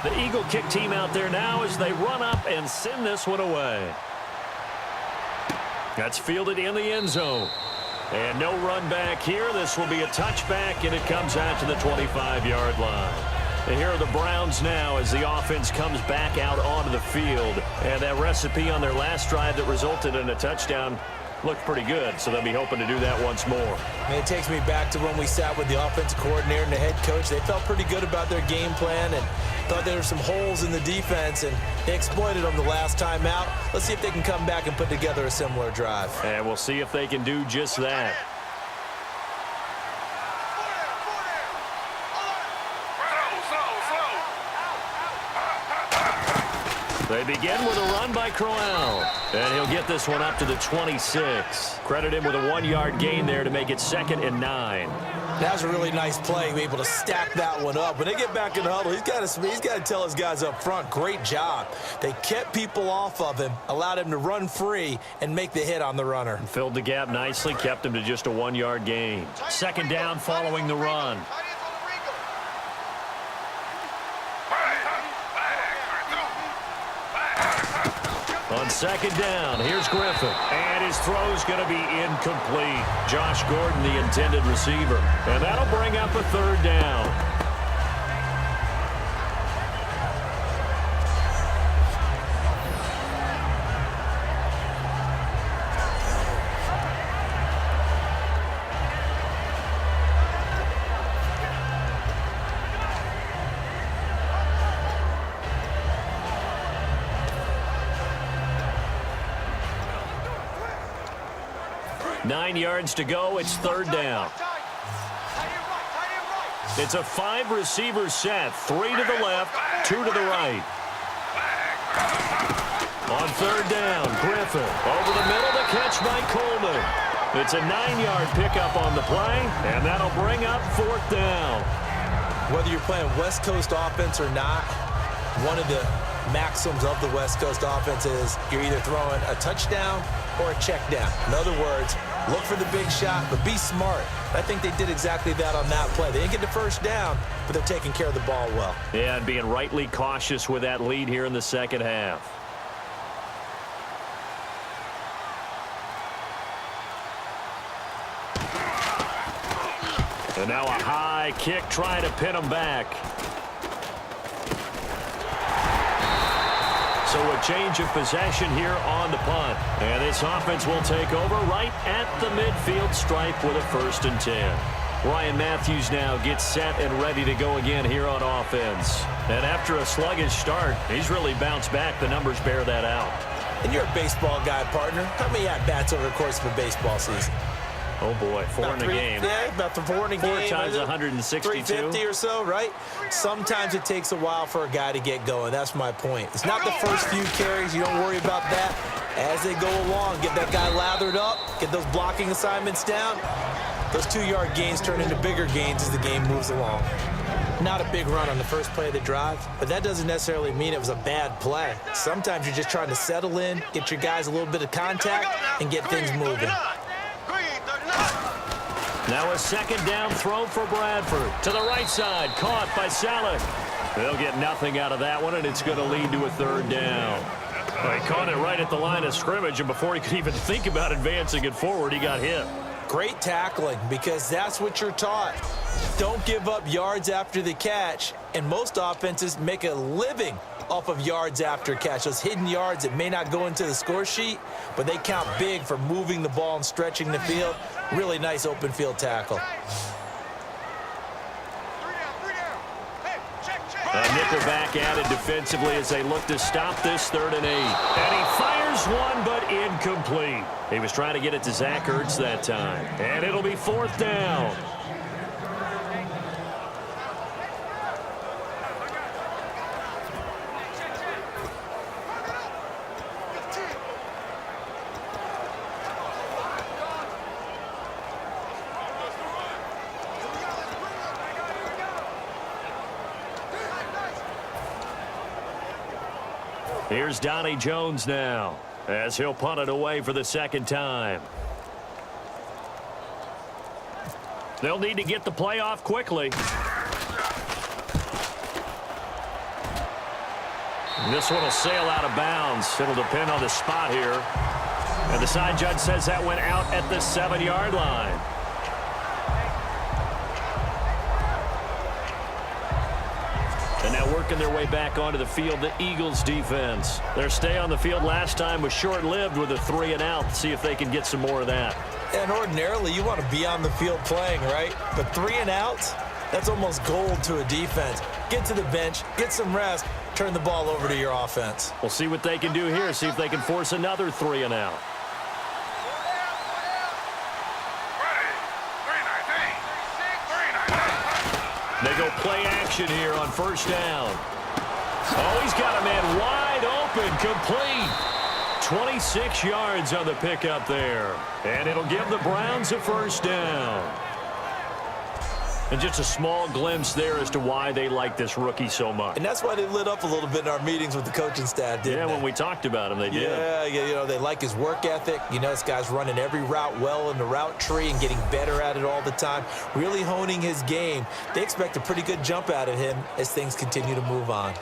The Eagle kick team out there now as they run up and send this one away. That's fielded in the end zone. And no run back here. This will be a touchback, and it comes out to the 25-yard line. And here are the Browns now as the offense comes back out onto the field. And that recipe on their last drive that resulted in a touchdown looked pretty good, so they'll be hoping to do that once more. And it takes me back to when we sat with the offensive coordinator and the head coach. They felt pretty good about their game plan and thought there were some holes in the defense, and they exploited them the last time out. Let's see if they can come back and put together a similar drive. And we'll see if they can do just that. They begin with a run by Crowell, and he'll get this one up to the 26. Credit him with a 1-yard gain there to make it 2nd and 9. That was a really nice play, able to stack that one up. When they get back in the huddle, he's got to tell his guys up front, great job. They kept people off of him, allowed him to run free and make the hit on the runner. Filled the gap nicely, kept him to just a 1-yard gain. Second down following the run. On second down, here's Griffin. And his throw's going to be incomplete. Josh Gordon, the intended receiver. And that'll bring up a 3rd down. Nine yards to go. It's 3rd down. It's a 5-receiver set. 3 to the left, 2 to the right. On 3rd down, Griffin. Over the middle, the catch by Coleman. It's a 9-yard pickup on the play, and that'll bring up 4th down. Whether you're playing West Coast offense or not, one of the maxims of the West Coast offense is you're either throwing a touchdown or a check down. In other words, look for the big shot, but be smart. I think they did exactly that on that play. They didn't get the first down, but they're taking care of the ball well. Yeah, and being rightly cautious with that lead here in the second half. And now a high kick trying to pin him back. So a change of possession here on the punt. And this offense will take over right at the midfield stripe with a 1st and 10. Ryan Matthews now gets set and ready to go again here on offense. And after a sluggish start, he's really bounced back. The numbers bear that out. And you're a baseball guy, partner. How many at-bats over the course of a baseball season? Oh, boy, 4 in a game. Yeah, about 4 in a game. 4 times 162. 350 or so, right? Sometimes it takes a while for a guy to get going. That's my point. It's not the first few carries. You don't worry about that. As they go along, get that guy lathered up, get those blocking assignments down. Those 2-yard gains turn into bigger gains as the game moves along. Not a big run on the first play of the drive, but that doesn't necessarily mean it was a bad play. Sometimes you're just trying to settle in, get your guys a little bit of contact, and get things moving. Now a 2nd down throw for Bradford. To the right side, caught by Salek. They'll get nothing out of that one, and it's going to lead to a 3rd down. Well, he caught it right at the line of scrimmage, and before he could even think about advancing it forward, he got hit. Great tackling, because that's what you're taught. Don't give up yards after the catch, and most offenses make a living off of yards after catch. Those hidden yards that may not go into the score sheet, but they count big for moving the ball and stretching the field. Really nice open field tackle. A nickelback added defensively as they look to stop this 3rd and 8. And he fires one, but incomplete. He was trying to get it to Zach Ertz that time. And it'll be 4th down. Here's Donnie Jones now as he'll punt it away for the 2nd time. They'll need to get the play off quickly. This one will sail out of bounds. It'll depend on the spot here. And the side judge says that went out at the 7-yard line. And now working their way back onto the field, the Eagles defense. Their stay on the field last time was short-lived with a 3 and out. See if they can get some more of that. And ordinarily, you want to be on the field playing, right? But 3 and outs, that's almost gold to a defense. Get to the bench, get some rest, turn the ball over to your offense. We'll see what they can do here. See if they can force another 3 and out. They go play action here on 1st down. Oh, he's got a man wide open, complete. 26 yards on the pickup there. And it'll give the Browns a 1st down. And just a small glimpse there as to why they like this rookie so much. And that's why they lit up a little bit in our meetings with the coaching staff, didn't they? Yeah, when we talked about him, they did. Yeah, you know, they like his work ethic. You know, this guy's running every route well in the route tree and getting better at it all the time, really honing his game. They expect a pretty good jump out of him as things continue to move on.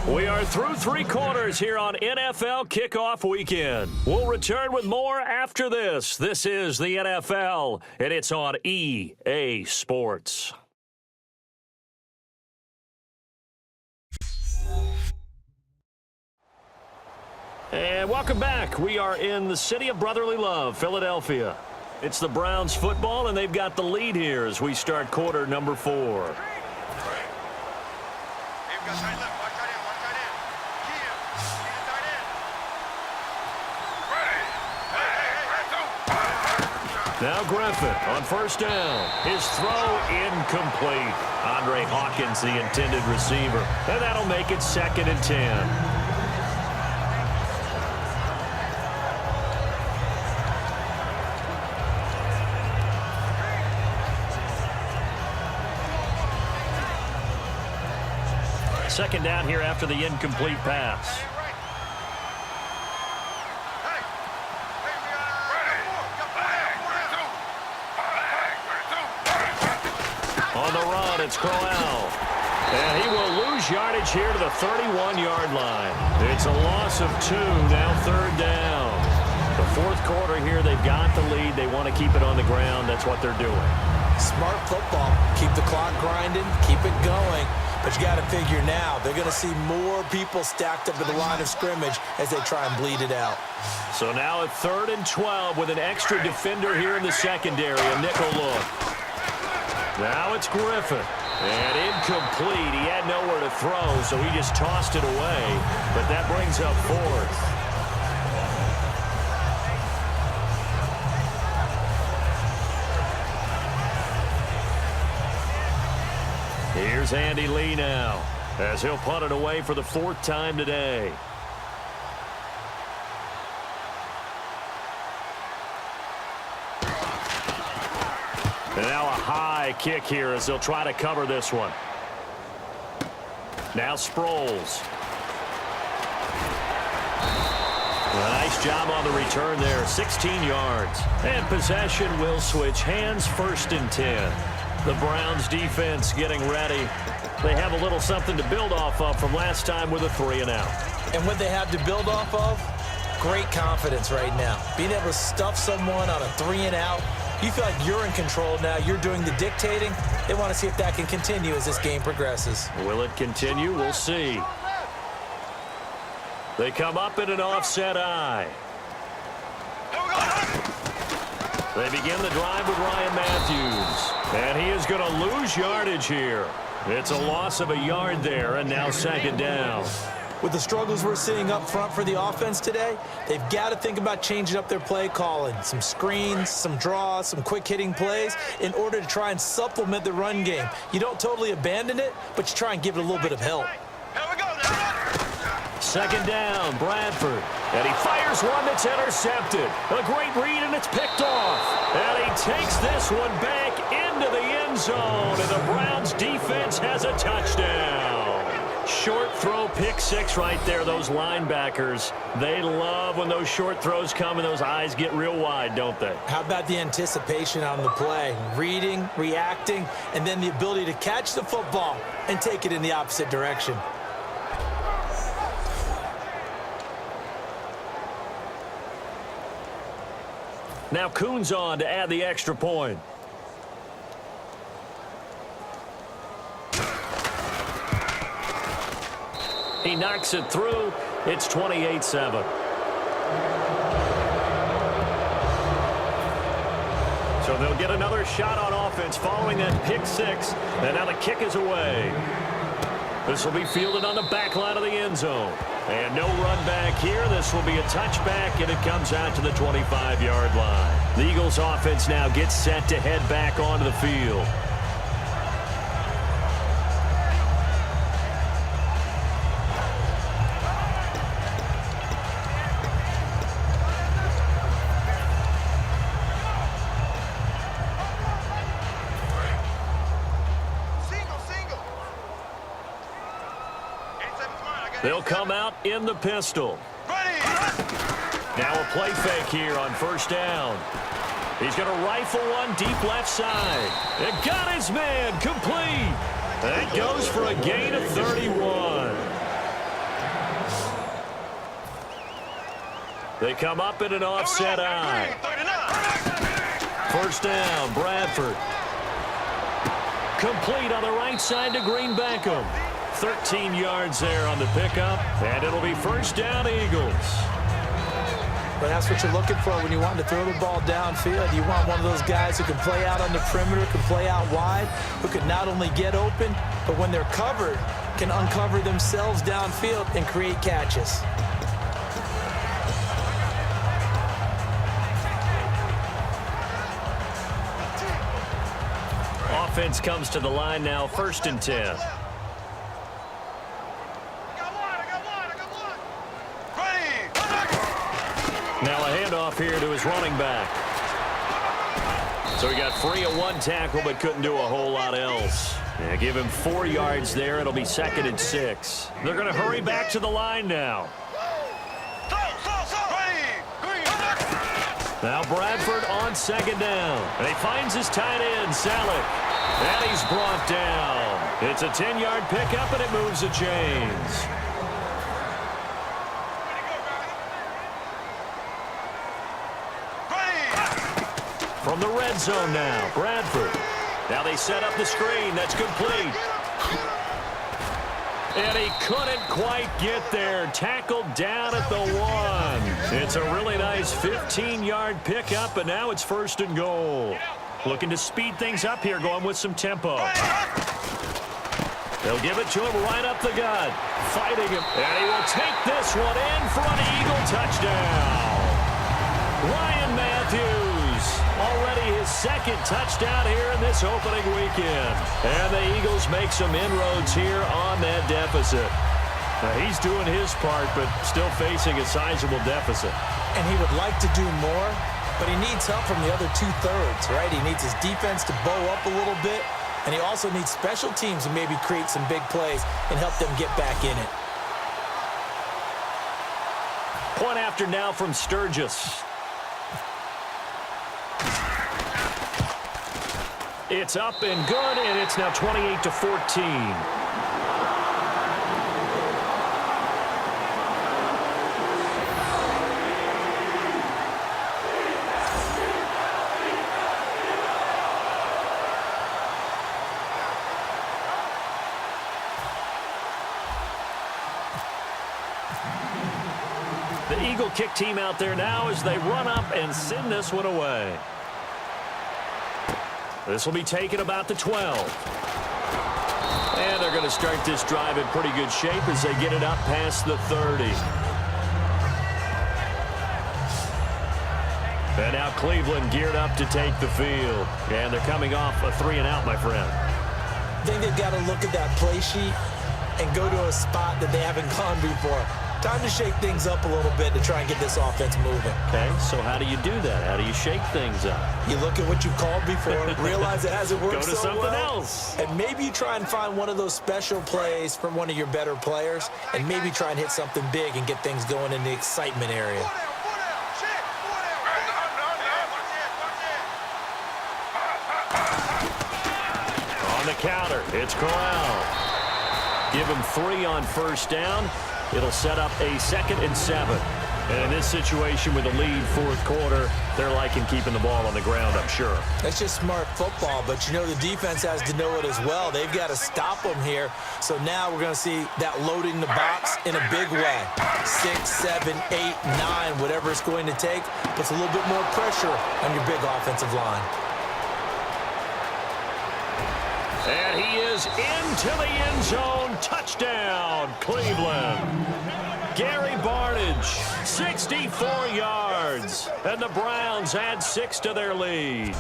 We are through 3 quarters here on NFL Kickoff Weekend. We'll return with more after this. This is the NFL, and it's on EA Sports. And welcome back. We are in the city of brotherly love, Philadelphia. It's the Browns football, and they've got the lead here as we start quarter number 4. Now Griffin on 1st down. His throw incomplete. Andre Hawkins, the intended receiver. And that'll make it 2nd and 10. Second down here after the incomplete pass. On the run, it's Crowell. And he will lose yardage here to the 31-yard line. It's a loss of 2, now 3rd down. The fourth quarter here, they've got the lead. They want to keep it on the ground. That's what they're doing. Smart football. Keep the clock grinding, keep it going. But you got to figure now, they're going to see more people stacked up at the line of scrimmage as they try and bleed it out. So now at 3rd and 12 with an extra defender here in the secondary, a nickel look. Now it's Griffin. And incomplete. He had nowhere to throw, so he just tossed it away. But that brings up 4th. Here's Andy Lee now, as he'll punt it away for the 4th time today. And now a high kick here as they'll try to cover this one. Now Sproles. Nice job on the return there, 16 yards. And possession will switch hands, 1st and 10. The Browns defense getting ready. They have a little something to build off of from last time with a 3-and-out. And what they have to build off of? Great confidence right now. Being able to stuff someone on a 3-and-out. You feel like you're in control now. You're doing the dictating. They want to see if that can continue as this game progresses. Will it continue? We'll see. They come up in an offset eye. They begin the drive with Ryan Matthews. And he is going to lose yardage here. It's a loss of a yard there, and now 2nd down. With the struggles we're seeing up front for the offense today, they've got to think about changing up their play calling. Some screens, some draws, some quick-hitting plays in order to try and supplement the run game. You don't totally abandon it, but you try and give it a little bit of help. 2nd down, Bradford. And he fires one that's intercepted. A great read, and it's picked off. And he takes this one back into the end zone, and the Browns defense has a touchdown. Short throw, pick 6 right there. Those linebackers, they love when those short throws come and those eyes get real wide, don't they? How about the anticipation on the play? Reading, reacting, and then the ability to catch the football and take it in the opposite direction. Now Kuhn's on to add the extra point. He knocks it through. It's 28-7. So they'll get another shot on offense following that pick 6. And now the kick is away. This will be fielded on the back line of the end zone. And no run back here. This will be a touchback, and it comes out to the 25-yard line. The Eagles offense now gets set to head back onto the field. They'll come out in the pistol. Now a play fake here on 1st down. He's going to rifle one deep left side. It got his man complete. That goes for a gain of 31. They come up in an offset eye. 1st down, Bradford. Complete on the right side to Green Beckham. 13 yards there on the pickup, and it'll be 1st down, Eagles. But that's what you're looking for when you want to throw the ball downfield. You want one of those guys who can play out on the perimeter, can play out wide, who can not only get open, but when they're covered, can uncover themselves downfield and create catches. Offense comes to the line now, 1st and 10. Now a handoff here to his running back. So he got free of one tackle but couldn't do a whole lot else. Yeah, give him 4 yards there. It'll be 2nd and 6. They're going to hurry back to the line now. Now Bradford on second down. And he finds his tight end, Salek. And he's brought down. It's a 10-yard pickup, and it moves the chains. From the red zone now, Bradford. Now they set up the screen. That's complete. And he couldn't quite get there. Tackled down at the 1. It's a really nice 15-yard pickup, and now it's first and goal. Looking to speed things up here, going with some tempo. They'll give it to him right up the gut. Fighting him. And he will take this one in for an Eagle touchdown. Ryan Matthews. Already his second touchdown here in this opening weekend. And the Eagles make some inroads here on that deficit. Now he's doing his part, but still facing a sizable deficit. And he would like to do more, but he needs help from the other two-thirds, right? He needs his defense to bow up a little bit, and he also needs special teams to maybe create some big plays and help them get back in it. Point after now from Sturgis. It's up and good, and it's now 28-14. The Eagle kick team out there now as they run up and send this one away. This will be taken about the 12. And they're going to start this drive in pretty good shape as they get it up past the 30. And now Cleveland geared up to take the field. And they're coming off a 3-and-out, my friend. I think they've got to look at that play sheet and go to a spot that they haven't gone before. Time to shake things up a little bit to try and get this offense moving. Okay, so how do you do that? How do you shake things up? You look at what you've called before, realize it hasn't worked so well. Go to something else. And maybe you try and find one of those special plays from one of your better players, and maybe try and hit something big and get things going in the excitement area. On the counter, it's Corral. Give him 3 on first down. It'll set up a 2nd and 7. And in this situation with a lead fourth quarter, they're liking keeping the ball on the ground, I'm sure. That's just smart football, but you know the defense has to know it as well. They've got to stop them here. So now we're going to see that loading the box in a big way. 6, 7, 8, 9, whatever it's going to take, puts a little bit more pressure on your big offensive line. And he is into the end zone. Touchdown, Cleveland. Gary Barnidge, 64 yards. And the Browns add 6 to their lead.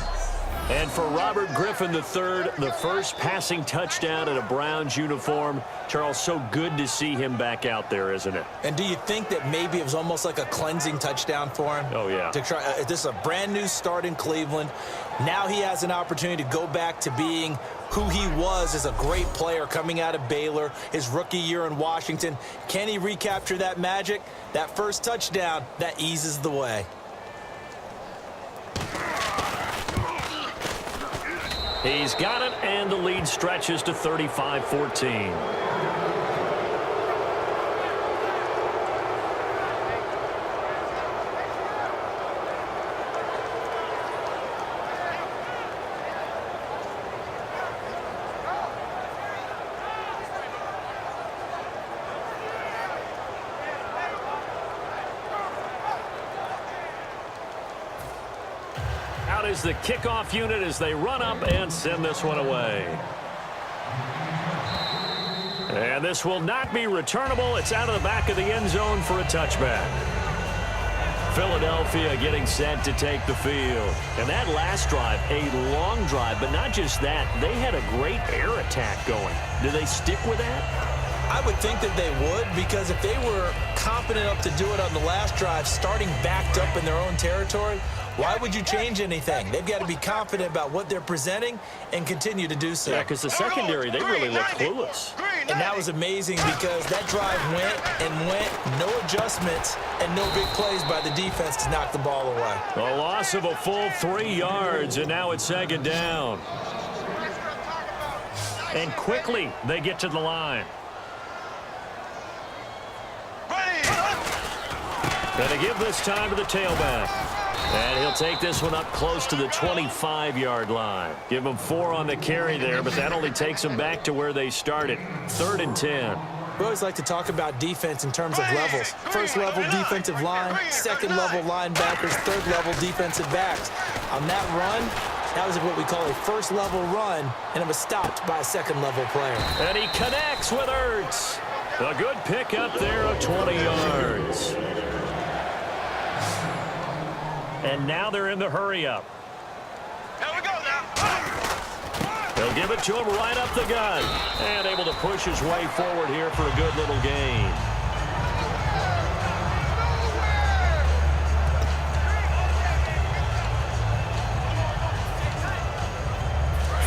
And for Robert Griffin III, the first passing touchdown in a Browns uniform. Charles, so good to see him back out there, isn't it? And do you think that maybe it was almost like a cleansing touchdown for him? Oh, yeah. This is a brand new start in Cleveland. Now he has an opportunity to go back to being who he was as a great player coming out of Baylor, his rookie year in Washington. Can he recapture that magic? That first touchdown, that eases the way. He's got it, and the lead stretches to 35-14. Is the kickoff unit as they run up and send this one away. And this will not be returnable. It's out of the back of the end zone for a touchback. Philadelphia getting set to take the field. And that last drive, a long drive, but not just that. They had a great air attack going. Do they stick with that? I would think that they would, because if they were confident enough to do it on the last drive, starting backed up in their own territory, why would you change anything? They've got to be confident about what they're presenting and continue to do so. Yeah, because the secondary, they really look clueless. And that was amazing because that drive went, no adjustments, and no big plays by the defense to knock the ball away. A loss of a full 3 yards, and now it's second down. And quickly, they get to the line. Going to give this time to the tailback. And he'll take this one up close to the 25-yard line. Give them 4 on the carry there, but that only takes them back to where they started. 3rd and 10. We always like to talk about defense in terms of levels. First level defensive line, second level linebackers, third level defensive backs. On that run, that was what we call a first level run, and it was stopped by a second level player. And he connects with Ertz. A good pickup there of 20 yards. And now they're in the hurry-up. Here we go now. They'll give it to him right up the gut. And able to push his way forward here for a good little gain.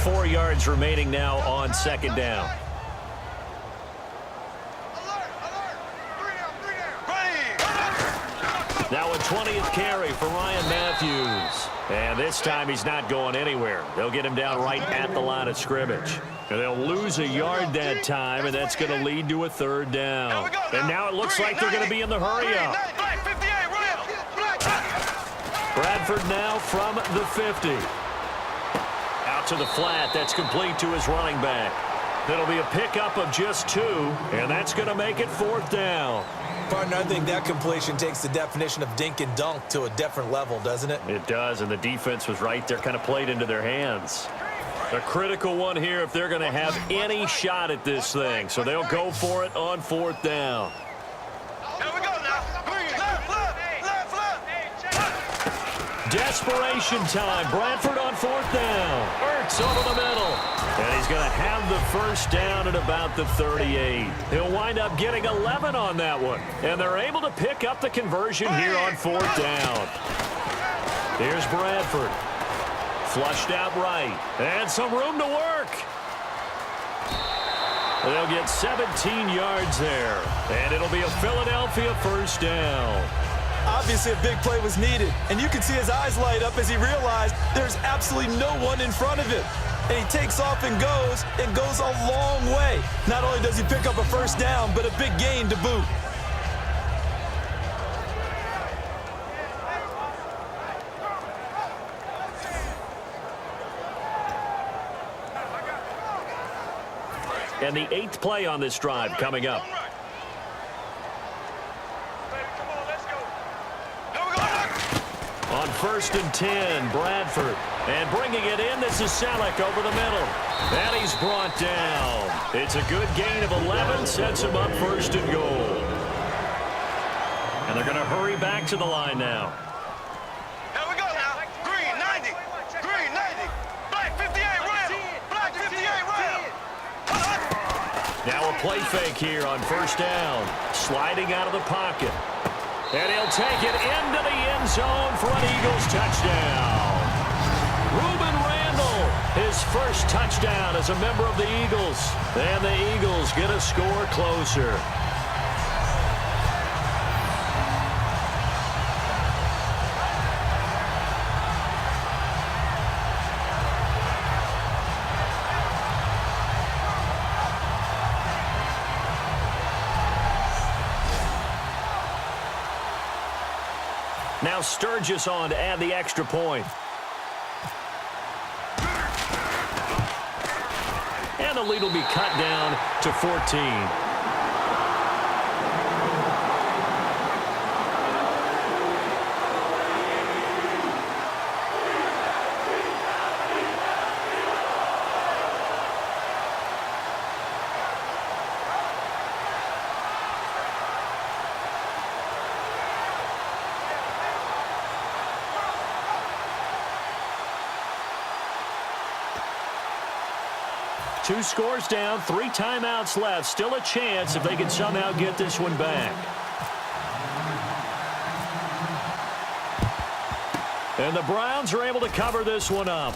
Alert, 4 yards remaining now on second down. Now a 20th carry for Ryan Matthews. And this time he's not going anywhere. They'll get him down right at the line of scrimmage. And they'll lose a yard that time, and that's going to lead to a 3rd down. And now it looks like they're going to be in the hurry-up. Bradford now from the 50. Out to the flat. That's complete to his running back. That'll be a pickup of just 2, and that's going to make it 4th down. Partner, I think that completion takes the definition of dink and dunk to a different level, doesn't it? It does, and the defense was right there, kind of played into their hands. A critical one here if they're going to have any shot at this thing. So they'll go for it on 4th down. Here we go now. Desperation time. Bradford on 4th down. Ertz over the middle. And he's going to have the first down at about the 38. He'll wind up getting 11 on that one. And they're able to pick up the conversion here on 4th down. Here's Bradford. Flushed out right. And some room to work. They'll get 17 yards there. And it'll be a Philadelphia first down. Obviously, a big play was needed, and you can see his eyes light up as he realized there's absolutely no one in front of him. And he takes off and goes a long way. Not only does he pick up a first down, but a big gain to boot. And the 8th play on this drive coming up. On 1st and 10, Bradford. And bringing it in, this is Selleck over the middle. And he's brought down. It's a good gain of 11, sets him up 1st and goal. And they're going to hurry back to the line now. Here we go now. Green 90. Green 90. Black 58 round. Black 58 round. Now a play fake here on 1st down. Sliding out of the pocket. And he'll take it into the end zone for an Eagles touchdown. Reuben Randall, his first touchdown as a member of the Eagles. And the Eagles get a score closer. Now Sturgis on to add the extra point. And the lead will be cut down to 14. Two scores down, 3 timeouts left. Still a chance if they can somehow get this one back. And the Browns are able to cover this one up.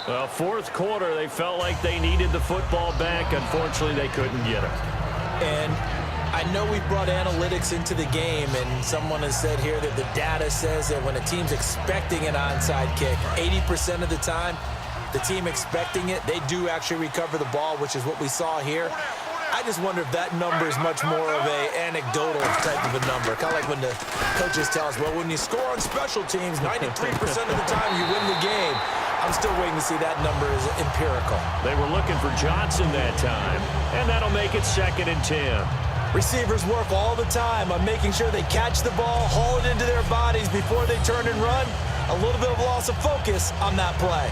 Well, fourth quarter, they felt like they needed the football back. Unfortunately, they couldn't get it. And I know we brought analytics into the game, and someone has said here that the data says that when a team's expecting an onside kick, 80% of the time, the team expecting it, they do actually recover the ball, which is what we saw here. I just wonder if that number is much more of a anecdotal type of a number. Kind of like when the coaches tell us, well, when you score on special teams, 93% of the time you win the game. I'm still waiting to see that number is empirical. They were looking for Johnson that time, and that'll make it 2nd and 10. Receivers work all the time on making sure they catch the ball, haul it into their bodies before they turn and run. A little bit of loss of focus on that play.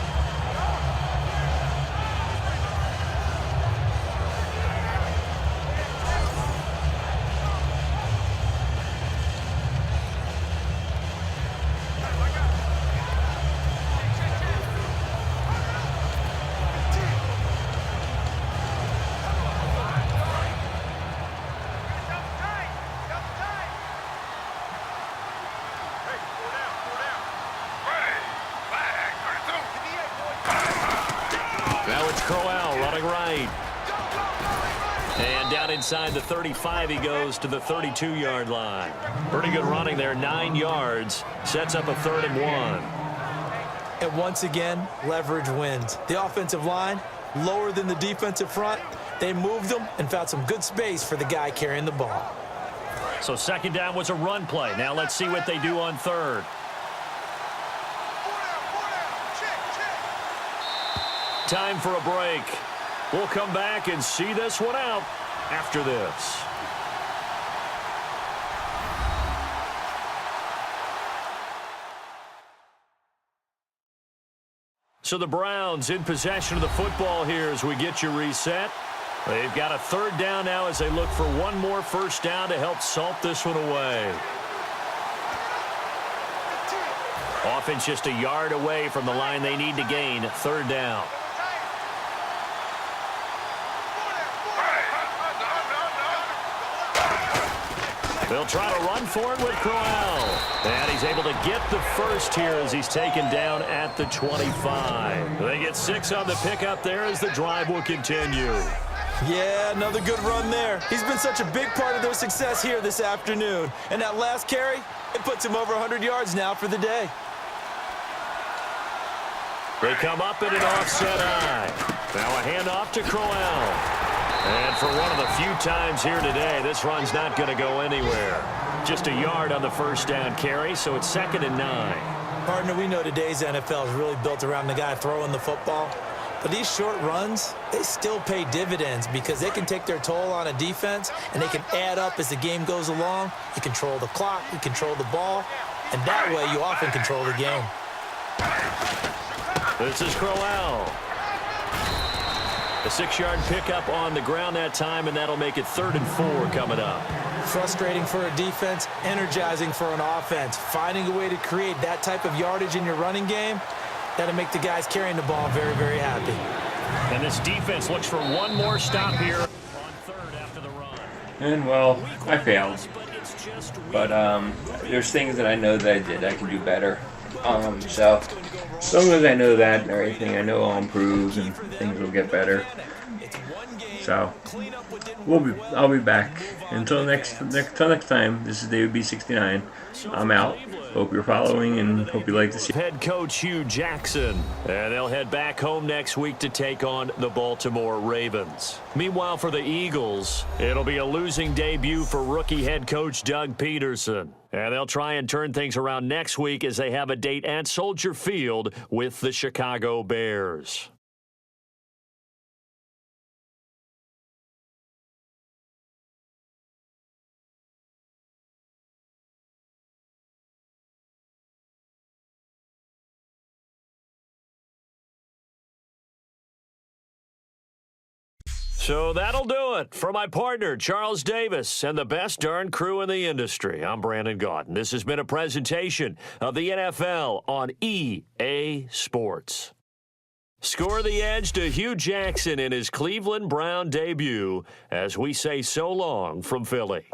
Now it's Crowell running right. And down inside the 35, he goes to the 32-yard line. Pretty good running there, 9 yards. Sets up a 3rd and 1. And once again, leverage wins. The offensive line, lower than the defensive front. They moved them and found some good space for the guy carrying the ball. So 2nd down was a run play. Now let's see what they do on 3rd. Time for a break. We'll come back and see this one out after this. So the Browns in possession of the football here as we get you reset. They've got a 3rd down now as they look for one more 1st down to help salt this one away. Offense just a yard away from the line they need to gain. 3rd down. They'll try to run for it with Crowell. And he's able to get the 1st here as he's taken down at the 25. They get 6 on the pickup there as the drive will continue. Yeah, another good run there. He's been such a big part of their success here this afternoon. And that last carry, it puts him over 100 yards now for the day. They come up in an offset eye. Now a handoff to Crowell. And for one of the few times here today, this run's not going to go anywhere. Just a yard on the 1st down carry, so it's 2nd and 9. Partner, we know today's NFL is really built around the guy throwing the football. But these short runs, they still pay dividends because they can take their toll on a defense, and they can add up as the game goes along. You control the clock, you control the ball, and that way you often control the game. This is Crowell. A 6-yard pickup on the ground that time, and that'll make it 3rd and 4 coming up. Frustrating for a defense, energizing for an offense. Finding a way to create that type of yardage in your running game, that'll make the guys carrying the ball very, very happy. And this defense looks for one more stop here on 3rd after the run. And, well, I failed. But there's things that I know that I did I can do better. So as long as I know that and everything, I know I'll improve and things will get better. So I'll be back. Until next time, this is David B69. I'm out. Hope you're following and hope you like to see. Head coach Hugh Jackson, and they'll head back home next week to take on the Baltimore Ravens. Meanwhile, for the Eagles, it'll be a losing debut for rookie head coach Doug Peterson. And they'll try and turn things around next week as they have a date at Soldier Field with the Chicago Bears. So that'll do it. For my partner, Charles Davis, and the best darn crew in the industry, I'm Brandon Gaudin. This has been a presentation of the NFL on EA Sports. Score the edge to Hugh Jackson in his Cleveland Brown debut as we say so long from Philly.